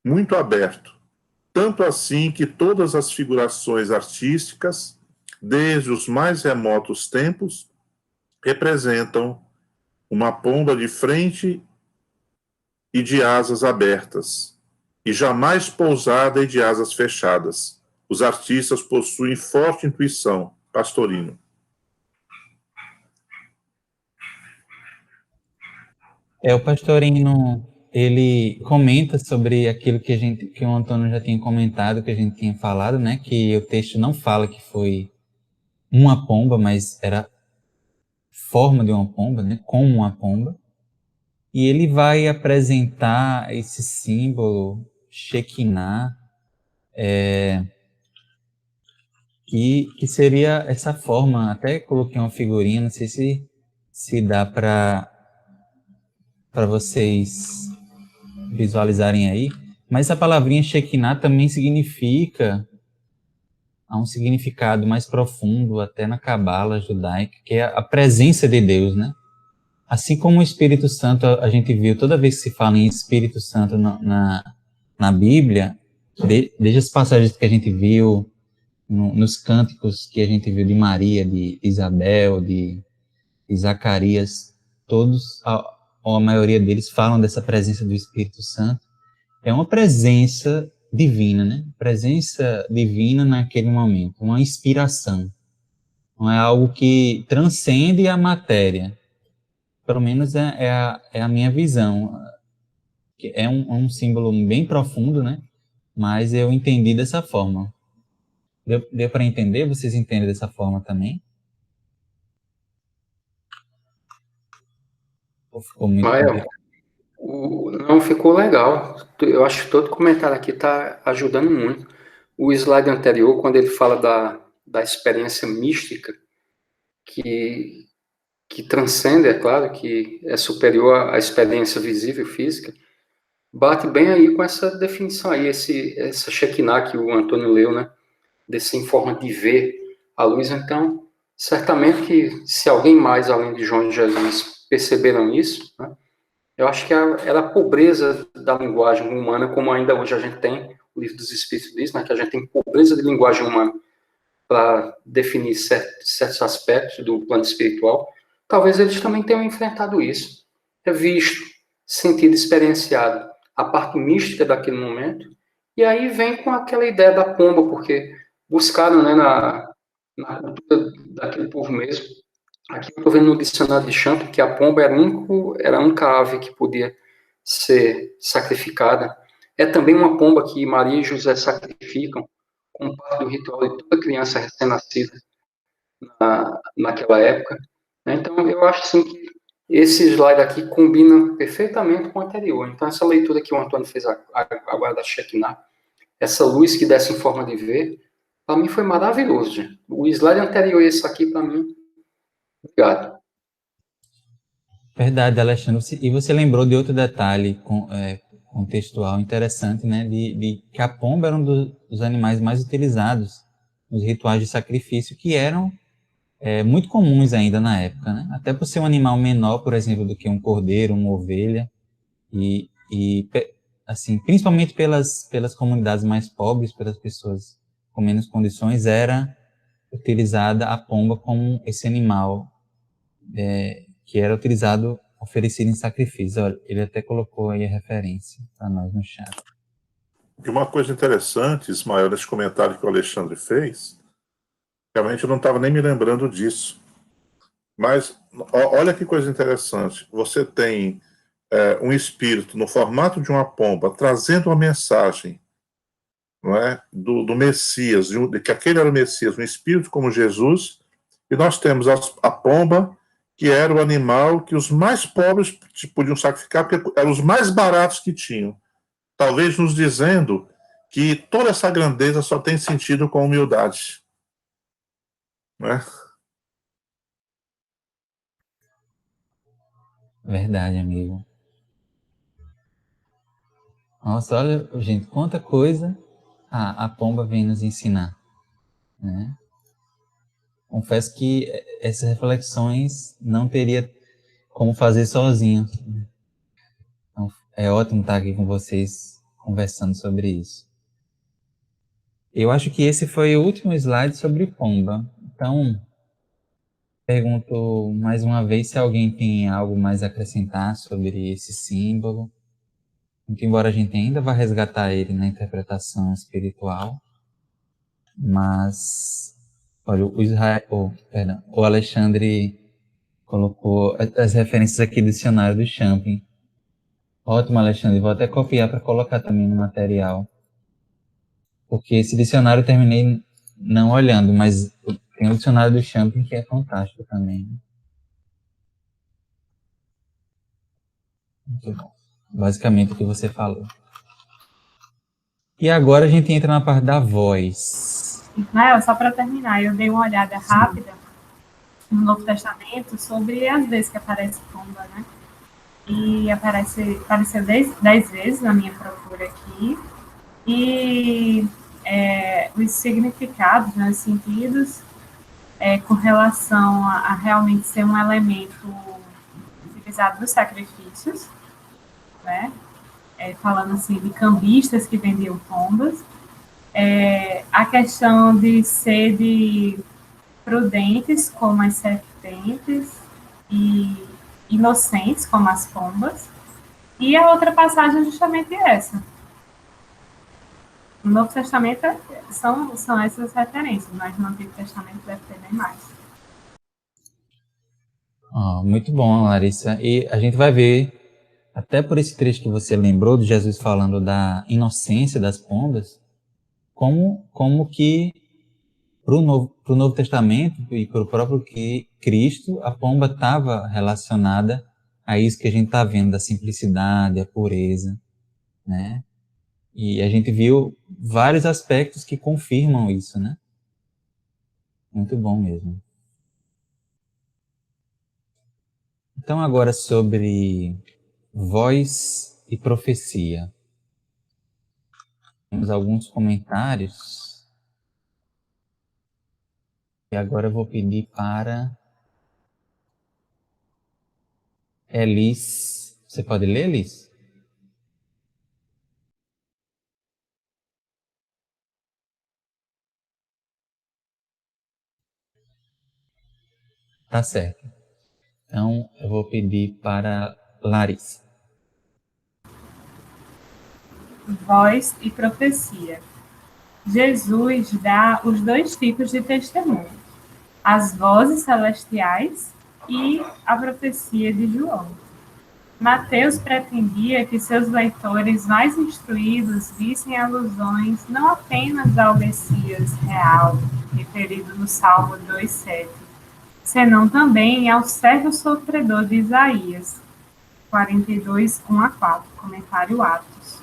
muito aberto, tanto assim que todas as figurações artísticas, desde os mais remotos tempos, representam uma pomba de frente e de asas abertas, e jamais pousada e de asas fechadas. Os artistas possuem forte intuição, Pastorino. O Pastorino, ele comenta sobre aquilo que o Antônio já tinha comentado, que a gente tinha falado, né? Que o texto não fala que foi uma pomba, mas era forma de uma pomba, né? Como uma pomba. E ele vai apresentar esse símbolo Shekinah, que seria essa forma. Até coloquei uma figurinha, não sei se dá para para vocês visualizarem aí. Mas essa palavrinha Shekinah também há um significado mais profundo, até na Cabala judaica, que é a presença de Deus, né? Assim como o Espírito Santo, a gente viu, toda vez que se fala em Espírito Santo na Bíblia, desde as passagens que a gente viu, nos cânticos que a gente viu de Maria, de Isabel, de Zacarias, todos, a maioria deles falam dessa presença do Espírito Santo. É uma presença divina, né? Presença divina naquele momento, uma inspiração. Não é algo que transcende a matéria. Pelo menos é a minha visão. É um símbolo bem profundo, né? Mas eu entendi dessa forma. Deu para entender? Vocês entendem dessa forma também? Ou ficou muito Mael, não ficou legal. Eu acho que todo comentário aqui está ajudando muito. O slide anterior, quando ele fala da experiência mística, que transcende, é claro, que é superior à experiência visível física, bate bem aí com essa definição aí, essa Shekinah que o Antônio leu, né? Dessa forma de ver a luz. Então, certamente que se alguém mais, além de João e Jesus, perceberam isso, né? Eu acho que era a pobreza da linguagem humana, como ainda hoje a gente tem, o Livro dos Espíritos diz, né, que a gente tem pobreza de linguagem humana para definir certos aspectos do plano espiritual. Talvez eles também tenham enfrentado isso, visto, sentido, experienciado a parte mística daquele momento, e aí vem com aquela ideia da pomba, porque buscaram, né, na cultura daquele povo mesmo. Aqui eu estou vendo no dicionário de Champ que a pomba era a única ave que podia ser sacrificada. É também uma pomba que Maria e José sacrificam como parte do ritual de toda criança recém-nascida naquela época. Então, eu acho assim, que esse slide aqui combina perfeitamente com o anterior. Então, essa leitura que o Antônio fez agora da Shekinah, essa luz que desce em forma de ver, para mim foi maravilhoso, gente. O slide anterior a esse aqui, para mim, obrigado. Verdade, Alexandre. E você lembrou de outro detalhe contextual interessante, né? De que a pomba era um dos animais mais utilizados nos rituais de sacrifício, que eram muito comuns ainda na época, né? Até por ser um animal menor, por exemplo, do que um cordeiro, uma ovelha, e assim, principalmente pelas comunidades mais pobres, pelas pessoas com menos condições, era utilizada a pomba como esse animal que era utilizado, oferecido em sacrifício. Olha, ele até colocou aí a referência para nós no chat. E uma coisa interessante, Ismael, nesse comentário que o Alexandre fez, realmente eu não estava nem me lembrando disso. Mas olha que coisa interessante. Você tem um espírito no formato de uma pomba trazendo uma mensagem, não é, do Messias, de que aquele era o Messias, um espírito como Jesus, e nós temos a pomba, que era o animal que os mais pobres podiam sacrificar, porque eram os mais baratos que tinham. Talvez nos dizendo que toda essa grandeza só tem sentido com humildade. Né? Verdade, amigo. Nossa, olha, gente, quanta coisa a pomba vem nos ensinar, né? Confesso que essas reflexões não teria como fazer sozinho. Então, é ótimo estar aqui com vocês conversando sobre isso. Eu acho que esse foi o último slide sobre pomba. Então, pergunto mais uma vez se alguém tem algo mais a acrescentar sobre esse símbolo. Muito embora a gente ainda vá resgatar ele na interpretação espiritual, mas olha, o Alexandre colocou as referências aqui do dicionário do Champing. Ótimo, Alexandre. Vou até copiar para colocar também no material. Porque esse dicionário eu terminei não olhando, mas tem o dicionário do Champing que é fantástico também. Muito bom. Basicamente o que você falou. E agora a gente entra na parte da voz. Ismael, só para terminar, eu dei uma olhada rápida no Novo Testamento sobre as vezes que aparece pomba, né? e apareceu 10 vezes na minha procura aqui, e os significados, né, os sentidos, com relação a realmente ser um elemento utilizado nos sacrifícios, né, falando assim de cambistas que vendiam pombas, a questão de ser de prudentes como as serpentes e inocentes como as pombas, e a outra passagem é justamente essa. No Novo Testamento são essas referências, mas no Antigo Testamento deve ter bem mais. Muito bom, Larissa. E a gente vai ver, até por esse trecho que você lembrou, de Jesus falando da inocência das pombas, como que pro Novo Testamento e para o próprio Cristo, a pomba estava relacionada a isso que a gente está vendo, da simplicidade, a pureza, né? E a gente viu vários aspectos que confirmam isso, né? Muito bom mesmo. Então, agora sobre voz e profecia. Temos alguns comentários. E agora eu vou pedir para Elis. Você pode ler, Elis? Tá certo. Então, eu vou pedir para Larissa. Voz e profecia. Jesus dá os dois tipos de testemunho: as vozes celestiais e a profecia de João. Mateus pretendia que seus leitores mais instruídos vissem alusões não apenas ao Messias real, referido no Salmo 2,7, senão também ao servo sofredor de Isaías, 42, 1-4, comentário Atos.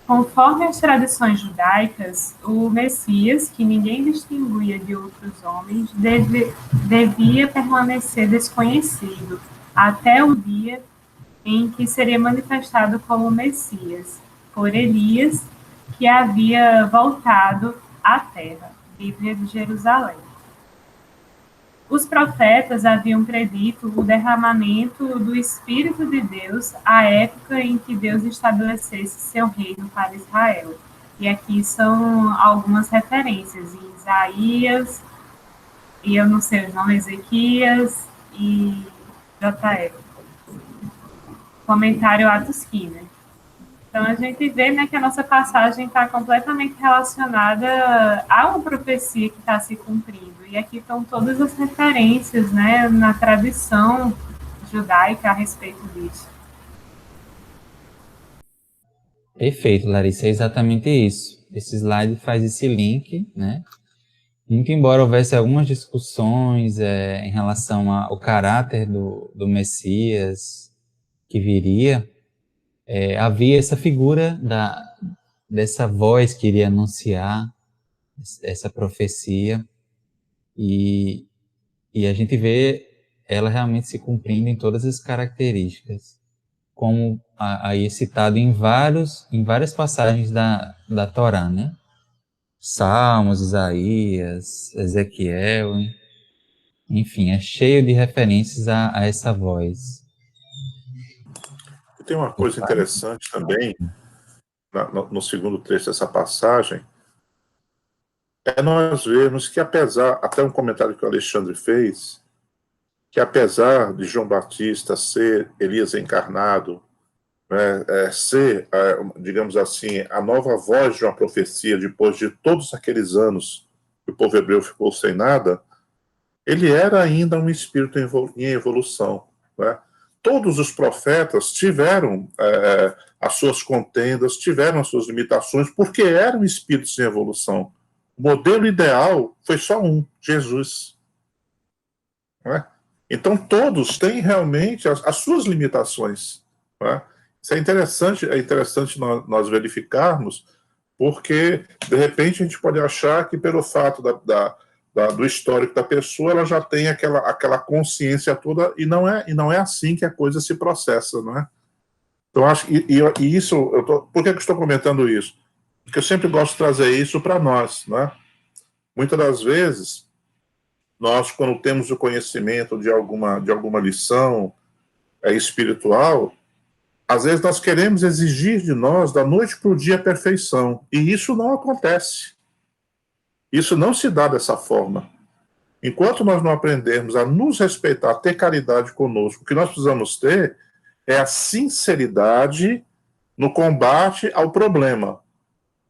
Conforme as tradições judaicas, o Messias, que ninguém distinguia de outros homens, devia permanecer desconhecido até o dia em que seria manifestado como Messias, por Elias, que havia voltado à terra. Bíblia de Jerusalém. Os profetas haviam predito o derramamento do Espírito de Deus à época em que Deus estabelecesse seu reino para Israel. E aqui são algumas referências em Isaías, e eu não sei o nome, Ezequias e J.R. Comentário Atos 15. Então, a gente vê, né, que a nossa passagem está completamente relacionada a uma profecia que está se cumprindo. E aqui estão todas as referências, né, na tradição judaica a respeito disso. Perfeito, Larissa, é exatamente isso. Esse slide faz esse link, né? Muito embora houvesse algumas discussões em relação ao caráter do Messias que viria, havia essa figura dessa voz que iria anunciar essa profecia, e a gente vê ela realmente se cumprindo em todas as características, como aí é citado em várias passagens da Torá, né? Salmos, Isaías, Ezequiel, enfim, é cheio de referências a essa voz. E tem uma coisa interessante também, no segundo trecho dessa passagem, nós vemos que até um comentário que o Alexandre fez, que apesar de João Batista ser Elias encarnado, né, ser, digamos assim, a nova voz de uma profecia depois de todos aqueles anos que o povo hebreu ficou sem nada, ele era ainda um espírito em evolução, né? Todos os profetas tiveram as suas contendas, tiveram as suas limitações, porque eram espíritos em evolução. O modelo ideal foi só um, Jesus. Né? Então, todos têm realmente as suas limitações. Né? Isso é interessante nós verificarmos, porque, de repente, a gente pode achar que, pelo fato do histórico da pessoa, ela já tem aquela consciência toda, e não é assim que a coisa se processa, não é? Então, acho que, e isso, por que eu estou comentando isso? Porque eu sempre gosto de trazer isso para nós, né? Muitas das vezes, nós, quando temos o conhecimento de alguma lição espiritual, às vezes nós queremos exigir de nós, da noite para o dia, a perfeição. E isso não acontece. Isso não se dá dessa forma. Enquanto nós não aprendermos a nos respeitar, a ter caridade conosco, o que nós precisamos ter é a sinceridade no combate ao problema,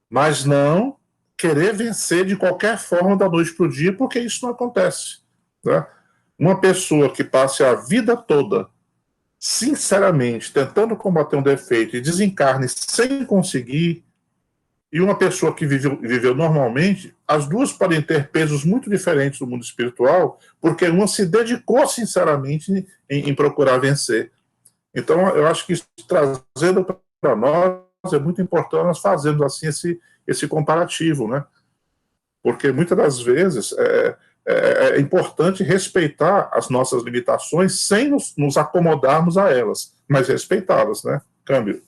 mas não querer vencer de qualquer forma da noite para o dia, porque isso não acontece. Né? Uma pessoa que passe a vida toda, sinceramente, tentando combater um defeito e desencarne sem conseguir, e uma pessoa que viveu normalmente, as duas podem ter pesos muito diferentes no mundo espiritual, porque uma se dedicou sinceramente em procurar vencer. Então, eu acho que isso, trazendo para nós, é muito importante nós fazermos assim esse comparativo, né? Porque muitas das vezes é importante respeitar as nossas limitações sem nos acomodarmos a elas, mas respeitá-las, né? Câmbio.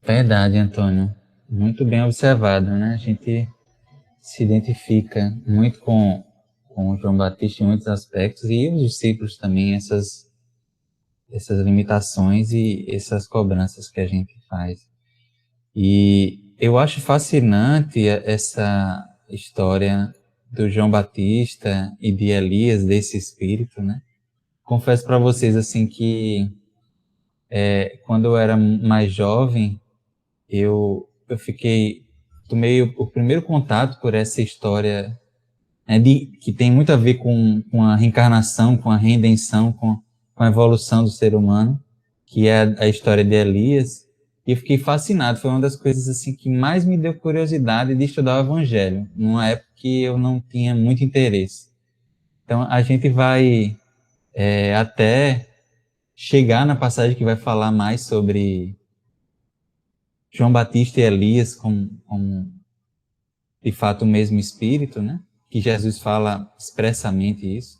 Verdade, Antônio. Muito bem observado, né? A gente se identifica muito com o João Batista em muitos aspectos, e os discípulos também, essas limitações e essas cobranças que a gente faz. E eu acho fascinante essa história do João Batista e de Elias, desse espírito, né? Confesso para vocês, assim, que quando eu era mais jovem, eu tomei o primeiro contato por essa história, né, que tem muito a ver com a reencarnação, com a redenção, com a evolução do ser humano, que é a história de Elias, e eu fiquei fascinado. Foi uma das coisas assim que mais me deu curiosidade de estudar o Evangelho, numa época que eu não tinha muito interesse. Então, a gente vai até chegar na passagem que vai falar mais sobre João Batista e Elias como de fato o mesmo espírito, né? Que Jesus fala expressamente isso.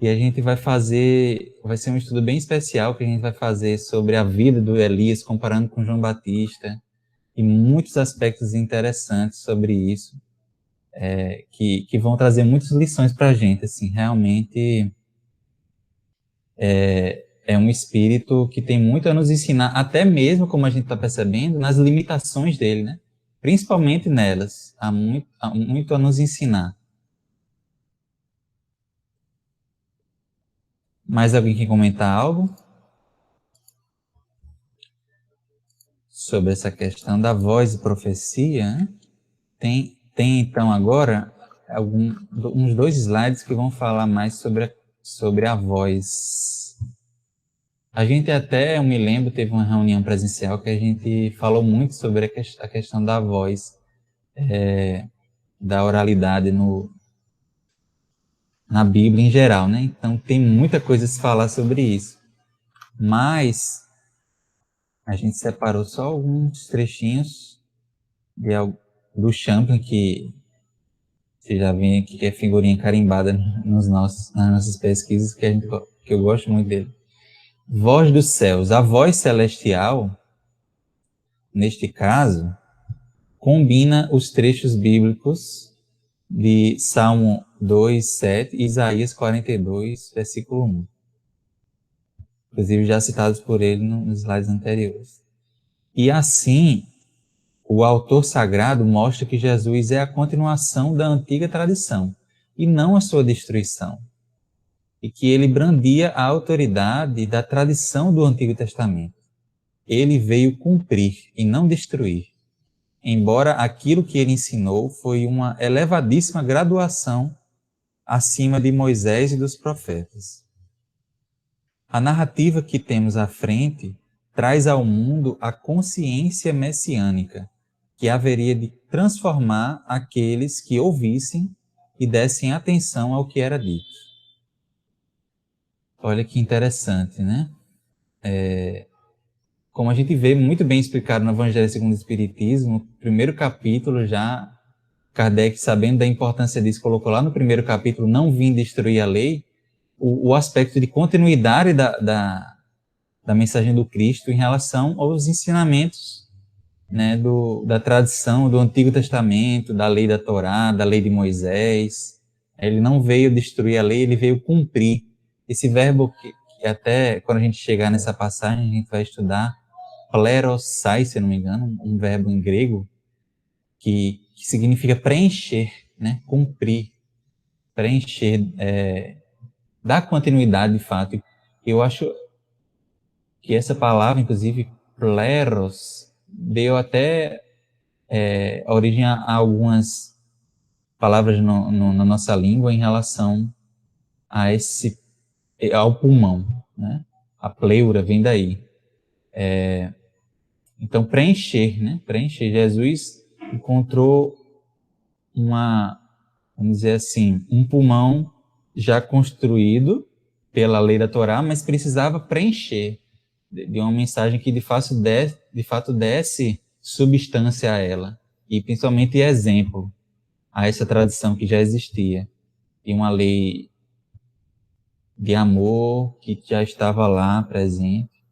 E a gente vai ser um estudo bem especial que a gente vai fazer sobre a vida do Elias comparando com João Batista, e muitos aspectos interessantes sobre isso, que vão trazer muitas lições para a gente. Assim, realmente é um espírito que tem muito a nos ensinar, até mesmo, como a gente está percebendo, nas limitações dele, né? Principalmente nelas, há muito a nos ensinar. Mais alguém quer comentar algo sobre essa questão da voz e profecia, né? Tem então agora uns 2 slides que vão falar mais sobre a voz. A gente até, eu me lembro, teve uma reunião presencial que a gente falou muito sobre a questão da voz, da oralidade na Bíblia em geral, né? Então tem muita coisa a se falar sobre isso. Mas a gente separou só alguns trechinhos do Champlin, que você já vem aqui, que é figurinha carimbada nas nossas pesquisas, que eu gosto muito dele. Voz dos céus. A voz celestial, neste caso, combina os trechos bíblicos de Salmo 2, 7 e Isaías 42, versículo 1. Inclusive já citados por ele nos slides anteriores. E assim, o autor sagrado mostra que Jesus é a continuação da antiga tradição e não a sua destruição. E que ele brandia a autoridade da tradição do Antigo Testamento. Ele veio cumprir e não destruir, embora aquilo que ele ensinou foi uma elevadíssima graduação acima de Moisés e dos profetas. A narrativa que temos à frente traz ao mundo a consciência messiânica, que haveria de transformar aqueles que ouvissem e dessem atenção ao que era dito. Olha que interessante, né? como a gente vê muito bem explicado no Evangelho segundo o Espiritismo, no primeiro capítulo já, Kardec, sabendo da importância disso, colocou lá no primeiro capítulo, não vim destruir a lei, o aspecto de continuidade da mensagem do Cristo em relação aos ensinamentos, né, da tradição do Antigo Testamento, da lei da Torá, da lei de Moisés. Ele não veio destruir a lei, ele veio cumprir. Esse verbo que até quando a gente chegar nessa passagem, a gente vai estudar, plerosai, se não me engano, um verbo em grego, que significa preencher, né, cumprir, preencher, dar continuidade, de fato. Eu acho que essa palavra, inclusive, pleros, deu até origem a algumas palavras na nossa língua em relação ao pulmão, né? A pleura vem daí. Então, preencher, né? Preencher. Jesus encontrou vamos dizer assim, um pulmão já construído pela lei da Torá, mas precisava preencher de uma mensagem que de fato desse substância a ela, e principalmente exemplo a essa tradição que já existia, e uma lei de amor que já estava lá presente,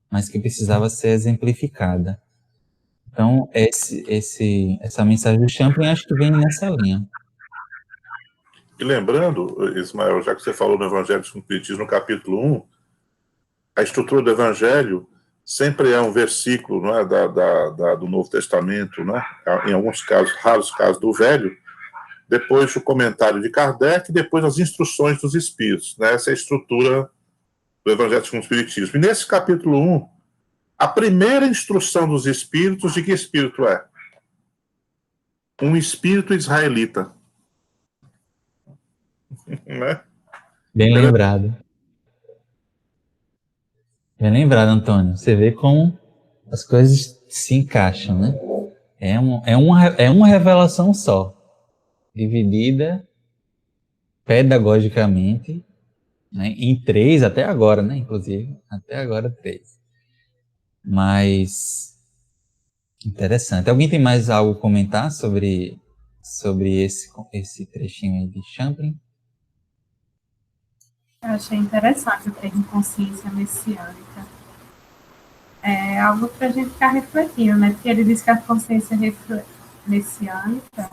mas que precisava ser exemplificada. Então, essa mensagem do Champlin acho que vem nessa linha. E lembrando, Ismael, já que você falou no Evangelho segundo o Espiritismo, no capítulo 1, a estrutura do Evangelho sempre é um versículo, não é, do Novo Testamento, né? Em alguns casos, raros casos do Velho, depois o comentário de Kardec, depois as instruções dos Espíritos. Né? Essa é a estrutura do Evangelho segundo o Espiritismo. E nesse capítulo 1, a primeira instrução dos Espíritos, de que Espírito é? Um Espírito israelita. Né? Bem lembrado. Bem lembrado, Antônio. Você vê como as coisas se encaixam, né? É uma revelação só, dividida pedagogicamente, né, em 3 até agora, né? Inclusive, até agora 3. Mas interessante. Alguém tem mais algo a comentar sobre esse trechinho aí de Champlin? Eu achei interessante o termo consciência messiânica. É algo para a gente ficar refletindo, né? Porque ele diz que a consciência messiânica,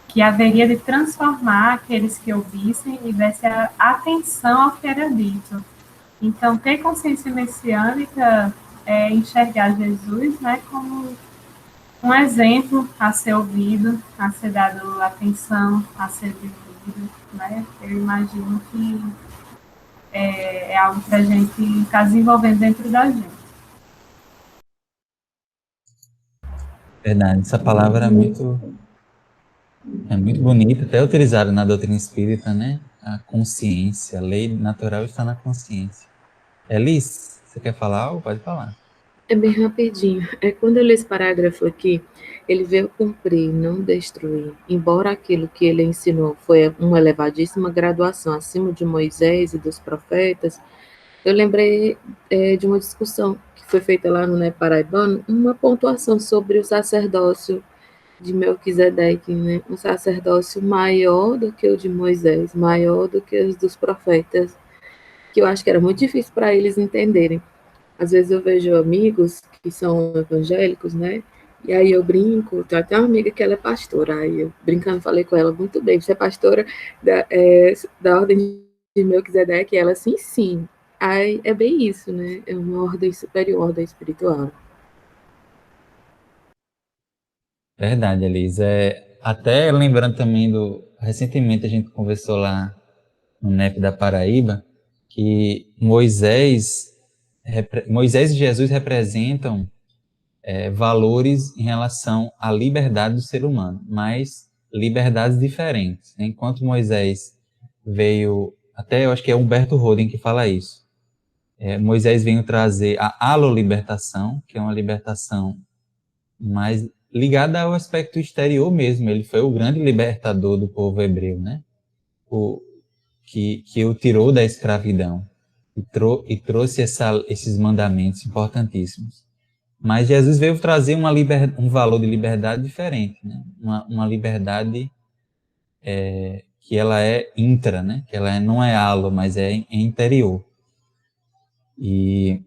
que haveria de transformar aqueles que ouvissem e desse a atenção ao que era dito. Então, ter consciência messiânica é enxergar Jesus, né, como um exemplo a ser ouvido, a ser dado atenção, a ser vivido, né? Eu imagino que é algo para a gente estar desenvolvendo dentro da gente. Verdade, essa palavra é muito bonita, até utilizada na doutrina espírita, né? A consciência, a lei natural está na consciência. Elis, você quer falar algo? Pode falar. É bem rapidinho. Quando eu li esse parágrafo aqui, ele veio cumprir, não destruir. Embora aquilo que ele ensinou foi uma elevadíssima graduação acima de Moisés e dos profetas, eu lembrei de uma discussão que foi feita lá no Né Paraibano, uma pontuação sobre o sacerdócio de Melquisedeque, né? Um sacerdócio maior do que o de Moisés, maior do que os dos profetas, que eu acho que era muito difícil para eles entenderem. Às vezes eu vejo amigos que são evangélicos, né? E aí eu brinco, tem até uma amiga que ela é pastora, aí eu brincando falei com ela, muito bem, você é pastora da ordem de Melquisedeque? Ela, sim. Aí é bem isso, né? É uma ordem superior, ordem espiritual. Verdade, Elis. Até lembrando também recentemente a gente conversou lá no NEP da Paraíba, que Moisés e Jesus representam valores em relação à liberdade do ser humano, mas liberdades diferentes. Enquanto Moisés veio, até eu acho que é Humberto Roden que fala isso, Moisés veio trazer a alolibertação, que é uma libertação mais ligada ao aspecto exterior mesmo. Ele foi o grande libertador do povo hebreu, né? Que o tirou da escravidão. e trouxe esses mandamentos importantíssimos. Mas Jesus veio trazer um valor de liberdade diferente, né? Uma liberdade que ela é intra, né? Que ela não é halo, mas é interior. E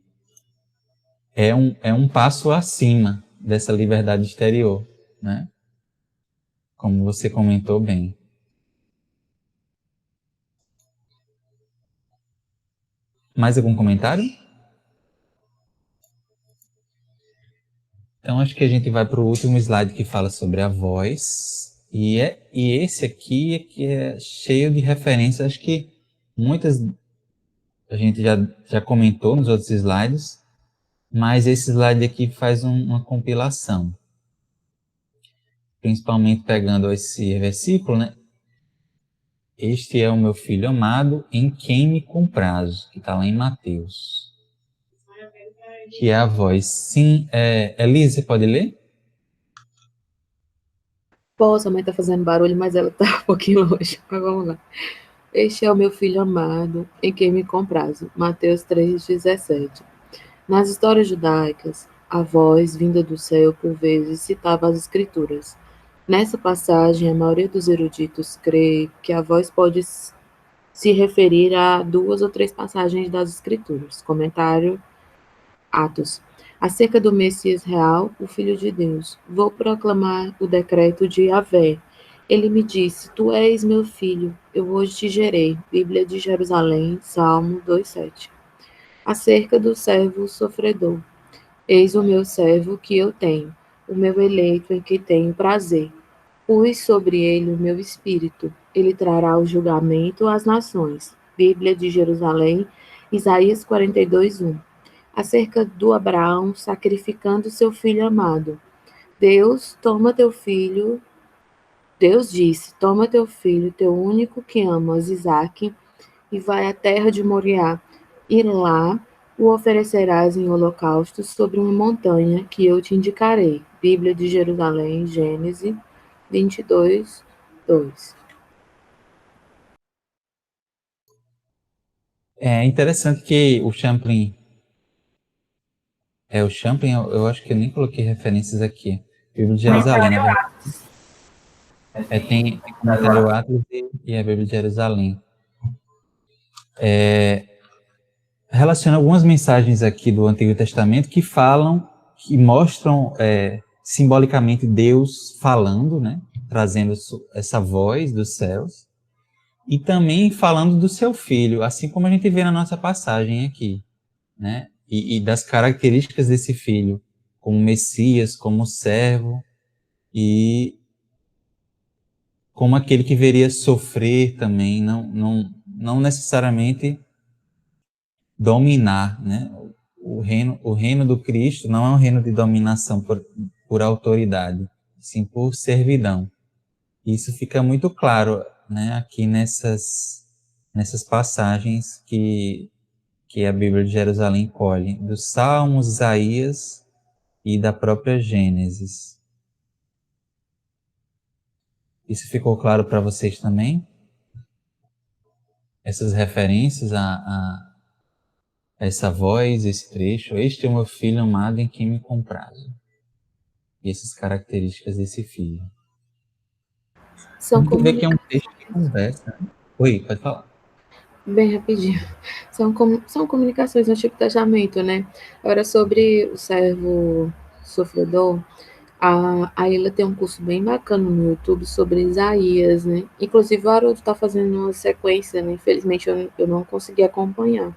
é um passo acima dessa liberdade exterior, né? Como você comentou bem. Mais algum comentário? Então, acho que a gente vai para o último slide que fala sobre a voz. E esse aqui é que é cheio de referências. Acho que muitas a gente já comentou nos outros slides, mas esse slide aqui faz uma compilação. Principalmente pegando esse versículo, né? Este é o meu filho amado, em quem me comprazo, que está lá em Mateus. Que é a voz. Sim, Elisa, você pode ler? Posso, a mãe tá fazendo barulho, mas ela tá um pouquinho longe. Mas vamos lá. Este é o meu filho amado, em quem me comprazo. Mateus 3,17. Nas histórias judaicas, a voz vinda do céu, por vezes, citava as escrituras. Nessa passagem, a maioria dos eruditos crê que a voz pode se referir a 2 ou 3 passagens das escrituras. Comentário Atos. Acerca do Messias real, o Filho de Deus. Vou proclamar o decreto de Yahvé. Ele me disse, tu és meu filho, eu hoje te gerei. Bíblia de Jerusalém, Salmo 2,7. Acerca do servo sofredor. Eis o meu servo que eu tenho, o meu eleito em que tenho prazer. Pus sobre ele o meu espírito. Ele trará o julgamento às nações. Bíblia de Jerusalém, Isaías 42:1. Acerca do Abraão sacrificando seu filho amado. Deus disse, toma teu filho, teu único que amas, Isaque, e vai à terra de Moriá, e lá o oferecerás em holocausto sobre uma montanha que eu te indicarei. Bíblia de Jerusalém, Gênesis 22:2. É interessante que o Champlin, eu acho que eu nem coloquei referências aqui. Bíblia de Jerusalém, na verdade. Tem comentário Atos e a Bíblia de Jerusalém. Relaciona algumas mensagens aqui do Antigo Testamento que mostram simbolicamente Deus falando, né? Trazendo essa voz dos céus. E também falando do seu filho, assim como a gente vê na nossa passagem aqui, né? E das características desse filho, como Messias, como servo, e como aquele que viria sofrer também, não necessariamente dominar, né? O reino do Cristo não é um reino de dominação por autoridade, sim por servidão. Isso fica muito claro, né, aqui nessas passagens que a Bíblia de Jerusalém colhe, dos Salmos, Isaías e da própria Gênesis. Isso ficou claro para vocês também? Essas referências a essa voz, esse trecho, este é o meu filho amado em quem me comprazo. E essas características desse filho. São Vamos ver que é um texto que conversa. Oi, pode falar. Bem rapidinho. São comunicações no Antigo Testamento, né? Agora, sobre o servo sofredor, a Ilha tem um curso bem bacana no YouTube sobre Isaías, né? Inclusive, o Haroldo está fazendo uma sequência, né? Infelizmente, eu não consegui acompanhar.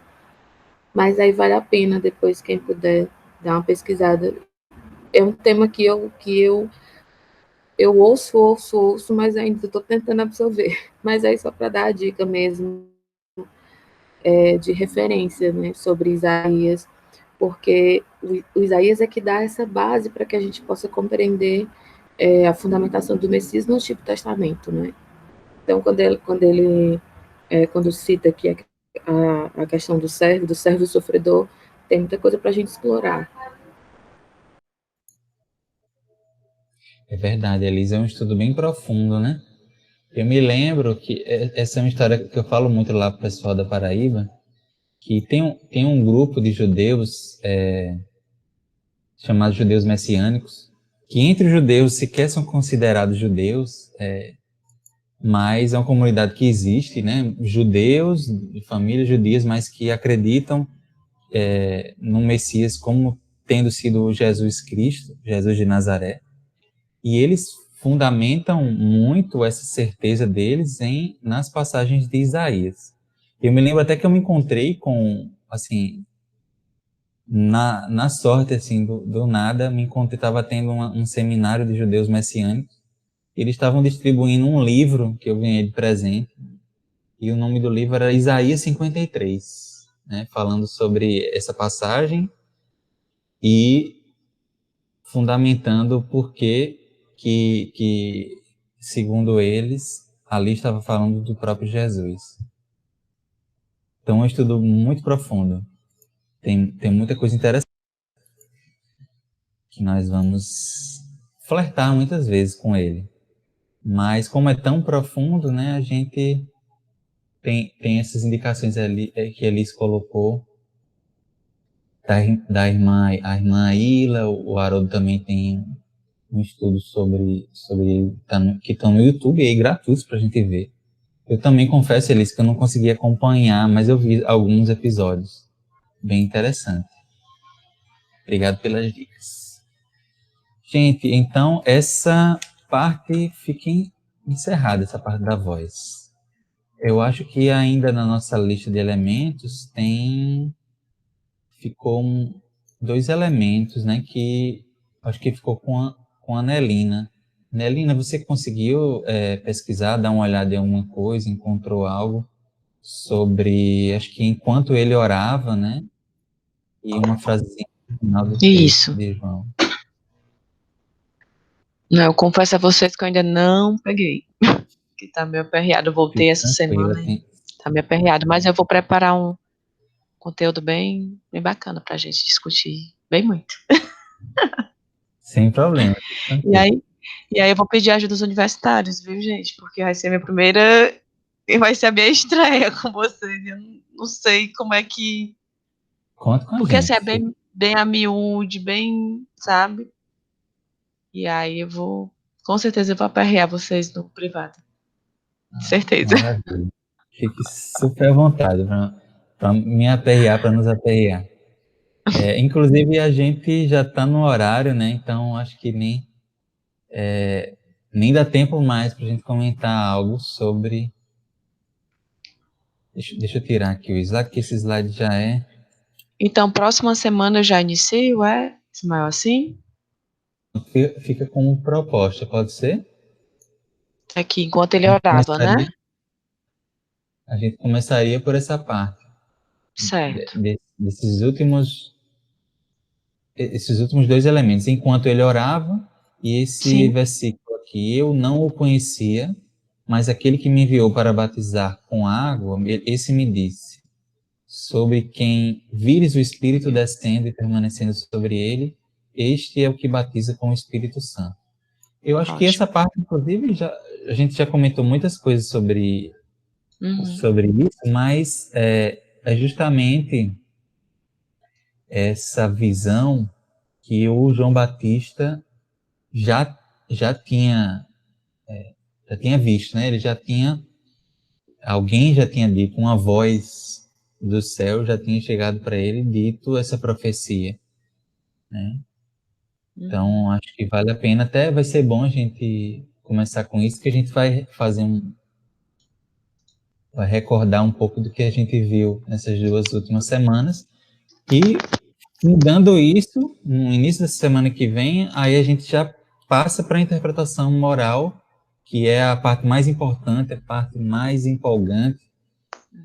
Mas aí vale a pena, depois, quem puder dar uma pesquisada. É um tema que eu ouço, mas ainda estou tentando absorver. Mas aí, só para dar a dica mesmo, de referência, né, sobre Isaías, porque o Isaías é que dá essa base para que a gente possa compreender a fundamentação do Messias no Antigo Testamento, né? Então, quando cita aqui a questão do servo sofredor, tem muita coisa para a gente explorar. É verdade, Elisa, é um estudo bem profundo, né? Eu me lembro que essa é uma história que eu falo muito lá pro pessoal da Paraíba, que tem um grupo de judeus chamados judeus messiânicos, que entre os judeus sequer são considerados judeus, mas é uma comunidade que existe, né? Judeus de famílias judias, mas que acreditam no Messias como tendo sido Jesus Cristo, Jesus de Nazaré, e eles fundamentam muito essa certeza deles nas passagens de Isaías. Eu me lembro até que eu me encontrei com, assim, na sorte, assim, do nada, me encontrei, estava tendo um seminário de judeus messiânicos, e eles estavam distribuindo um livro que eu ganhei de presente, e o nome do livro era Isaías 53, né, falando sobre essa passagem e fundamentando o porquê que, segundo eles, ali estava falando do próprio Jesus. Então, é um estudo muito profundo. Tem muita coisa interessante que nós vamos flertar muitas vezes com ele. Mas, como é tão profundo, né, a gente tem essas indicações ali que Elis colocou, da irmã, a irmã Ila, o Haroldo também tem um estudo sobre que estão no YouTube aí, gratuitos para a gente ver. Eu também confesso, Elis, que eu não consegui acompanhar, mas eu vi alguns episódios. Bem interessante. Obrigado pelas dicas. Gente, então essa parte fica encerrada, essa parte da voz. Eu acho que ainda na nossa lista de elementos ficou 2 elementos, né, que acho que ficou com a Nelina. Nelina, você conseguiu pesquisar, dar uma olhada em alguma coisa, encontrou algo sobre, acho que enquanto ele orava, né, e uma frasezinha no final do texto Isso. de João. Não, eu confesso a vocês que eu ainda não peguei. Que tá meio aperreado. Eu voltei essa semana e tá meio aperreado. Mas eu vou preparar um conteúdo bem bacana pra gente discutir. Bem muito. Sem problema. E aí eu vou pedir ajuda dos universitários, viu, gente? Porque vai ser a minha primeira... Vai ser a minha estreia com vocês. Eu não sei como é que... Conta com a porque gente. assim, é bem a miúde, bem, sabe? E aí eu vou... Com certeza eu vou aperrear vocês no privado. Certeza. Maravilha. Fique super à vontade para me aperrear, para nos aperrear. Inclusive, a gente já está no horário, né? Então, acho que nem dá tempo mais para a gente comentar algo sobre... Deixa eu tirar aqui o slide, que esse slide já é... Então, próxima semana eu já inicio, Ismael, assim? Fica como proposta, pode ser? Aqui, enquanto ele orava, né? A gente começaria por essa parte. Certo. Esses últimos 2 elementos. Enquanto ele orava, e esse versículo aqui, eu não o conhecia, mas aquele que me enviou para batizar com água, esse me disse, sobre quem vires o Espírito descendo e permanecendo sobre ele, este é o que batiza com o Espírito Santo. Eu acho que essa parte, inclusive, a gente já comentou muitas coisas sobre isso, mas é justamente essa visão que o João Batista já tinha visto, né? Alguém já tinha dito, uma voz do céu já tinha chegado para ele e dito essa profecia, né? Então, acho que vale a pena, até vai ser bom a gente começar com isso, que a gente vai vai recordar um pouco do que a gente viu nessas 2 últimas semanas, e mudando isso, no início da semana que vem, aí a gente já passa para a interpretação moral, que é a parte mais importante, a parte mais empolgante,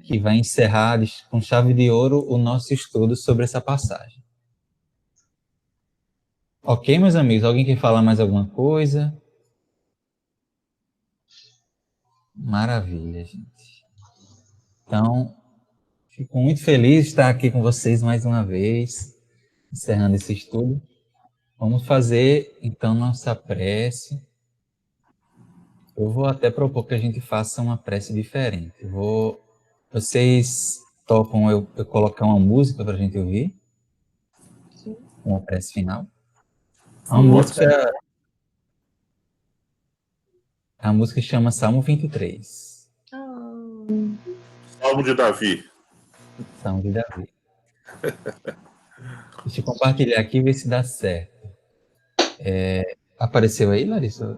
que vai encerrar com chave de ouro o nosso estudo sobre essa passagem. Ok, meus amigos? Alguém quer falar mais alguma coisa? Maravilha, gente. Então, fico muito feliz de estar aqui com vocês mais uma vez, encerrando esse estudo. Vamos fazer, então, nossa prece. Eu vou até propor que a gente faça uma prece diferente. Vocês topam eu colocar uma música pra gente ouvir? Sim. Uma prece final? Sim. A música chama Salmo 23. Ah, Salmo de Davi. Salmo de Davi. Deixa eu compartilhar aqui e ver se dá certo. Apareceu aí, Larissa?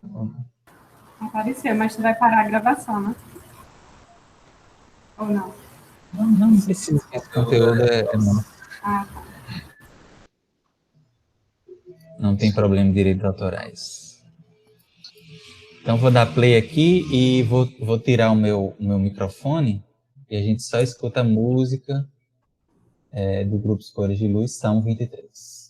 Apareceu, mas tu vai parar a gravação, né? Ou não? Não precisa, esse conteúdo é nosso. Ah, tá. Não tem problema de direitos autorais. Então vou dar play aqui e vou tirar o meu microfone e a gente só escuta a música do grupo Escolhas de Luz, Salmo 23.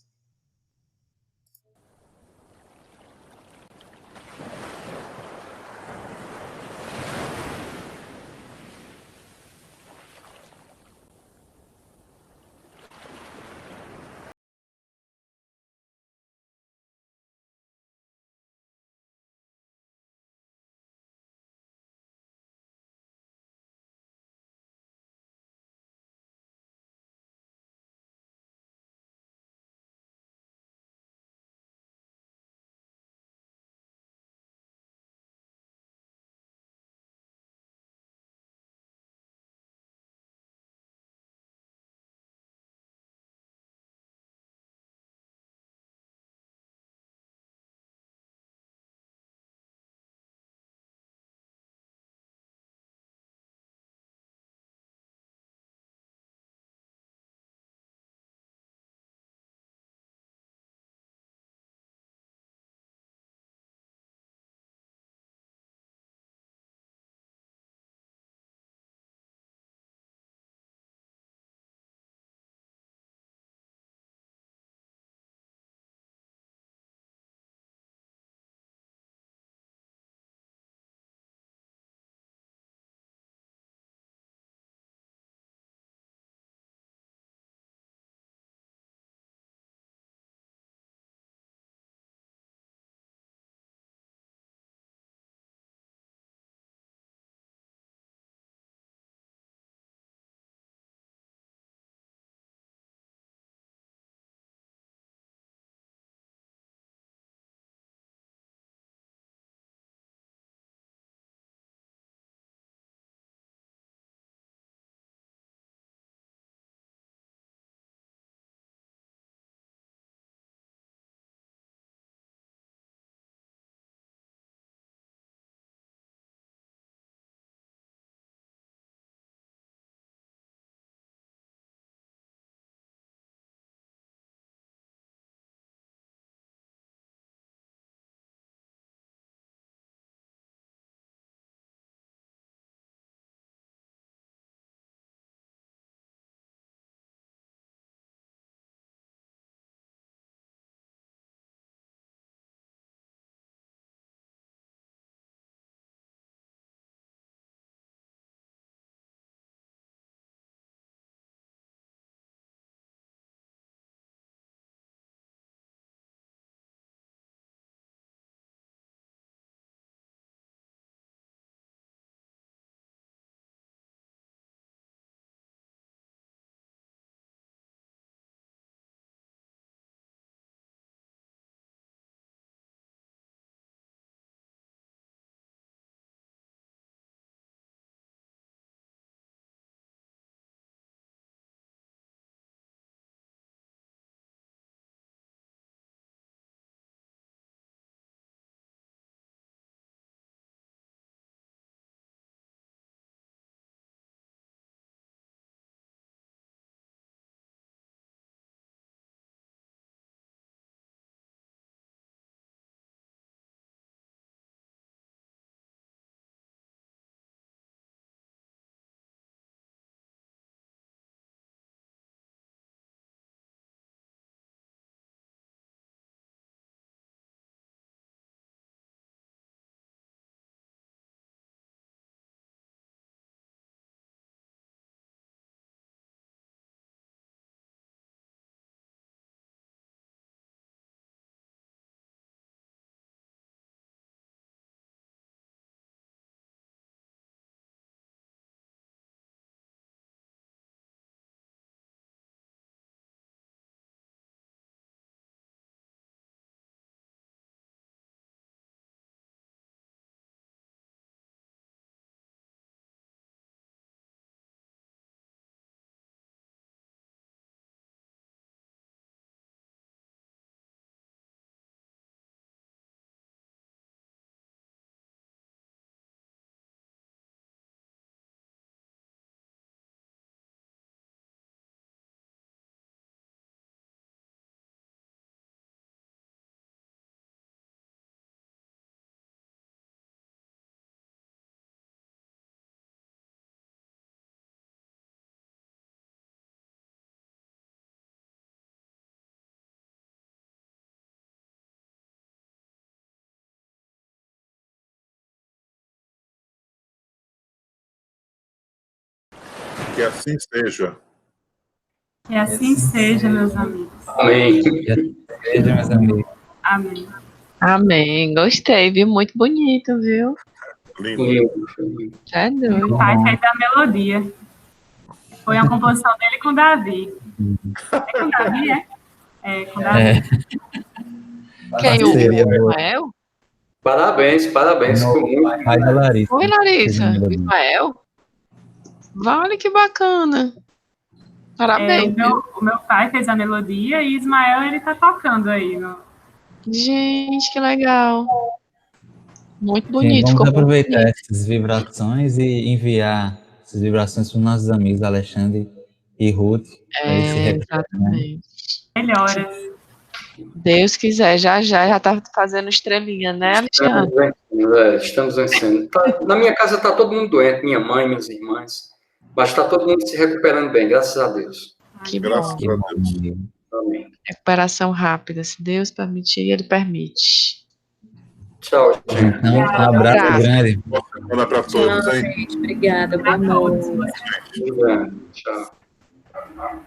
Que assim seja. Que assim seja, meus amigos. Amém. Beijo, meus amigos. Amém. Amém. Gostei, viu? Muito bonito, viu? Lindo. Lindo. É doido. O pai fez a melodia. Foi uma composição dele com Davi. É com Davi, é? É, com Davi. É. Quem? Parceria O boa. Ismael? Parabéns. Ficou muito. Pai da Larissa. Oi, Larissa. Fez a melodia. Ismael? Vale, que bacana. É, Parabéns. o meu pai fez a melodia e Ismael, ele tá tocando aí. Gente, que legal. Muito Sim, bonito. vamos Ficou muito aproveitar bonito. essas vibrações e enviar essas vibrações para os nossos amigos Alexandre e Ruth, para eles se recuperarem. Exatamente. Melhoras. Deus quiser, já tá fazendo estrelinha, né, Alexandre? Estamos vencendo. Na minha casa está todo mundo doente, minha mãe, minhas irmãs. Mas está todo mundo se recuperando bem, graças a Deus. Que Graças bom. Que a bom, Deus. amigo. Amém. Recuperação rápida. Se Deus permitir, Ele permite. Tchau, gente. Então, um abraço grande. Boa semana para todos, Tchau, hein? gente. Obrigada. Boa Pra todos. noite. Tudo bem. Tchau.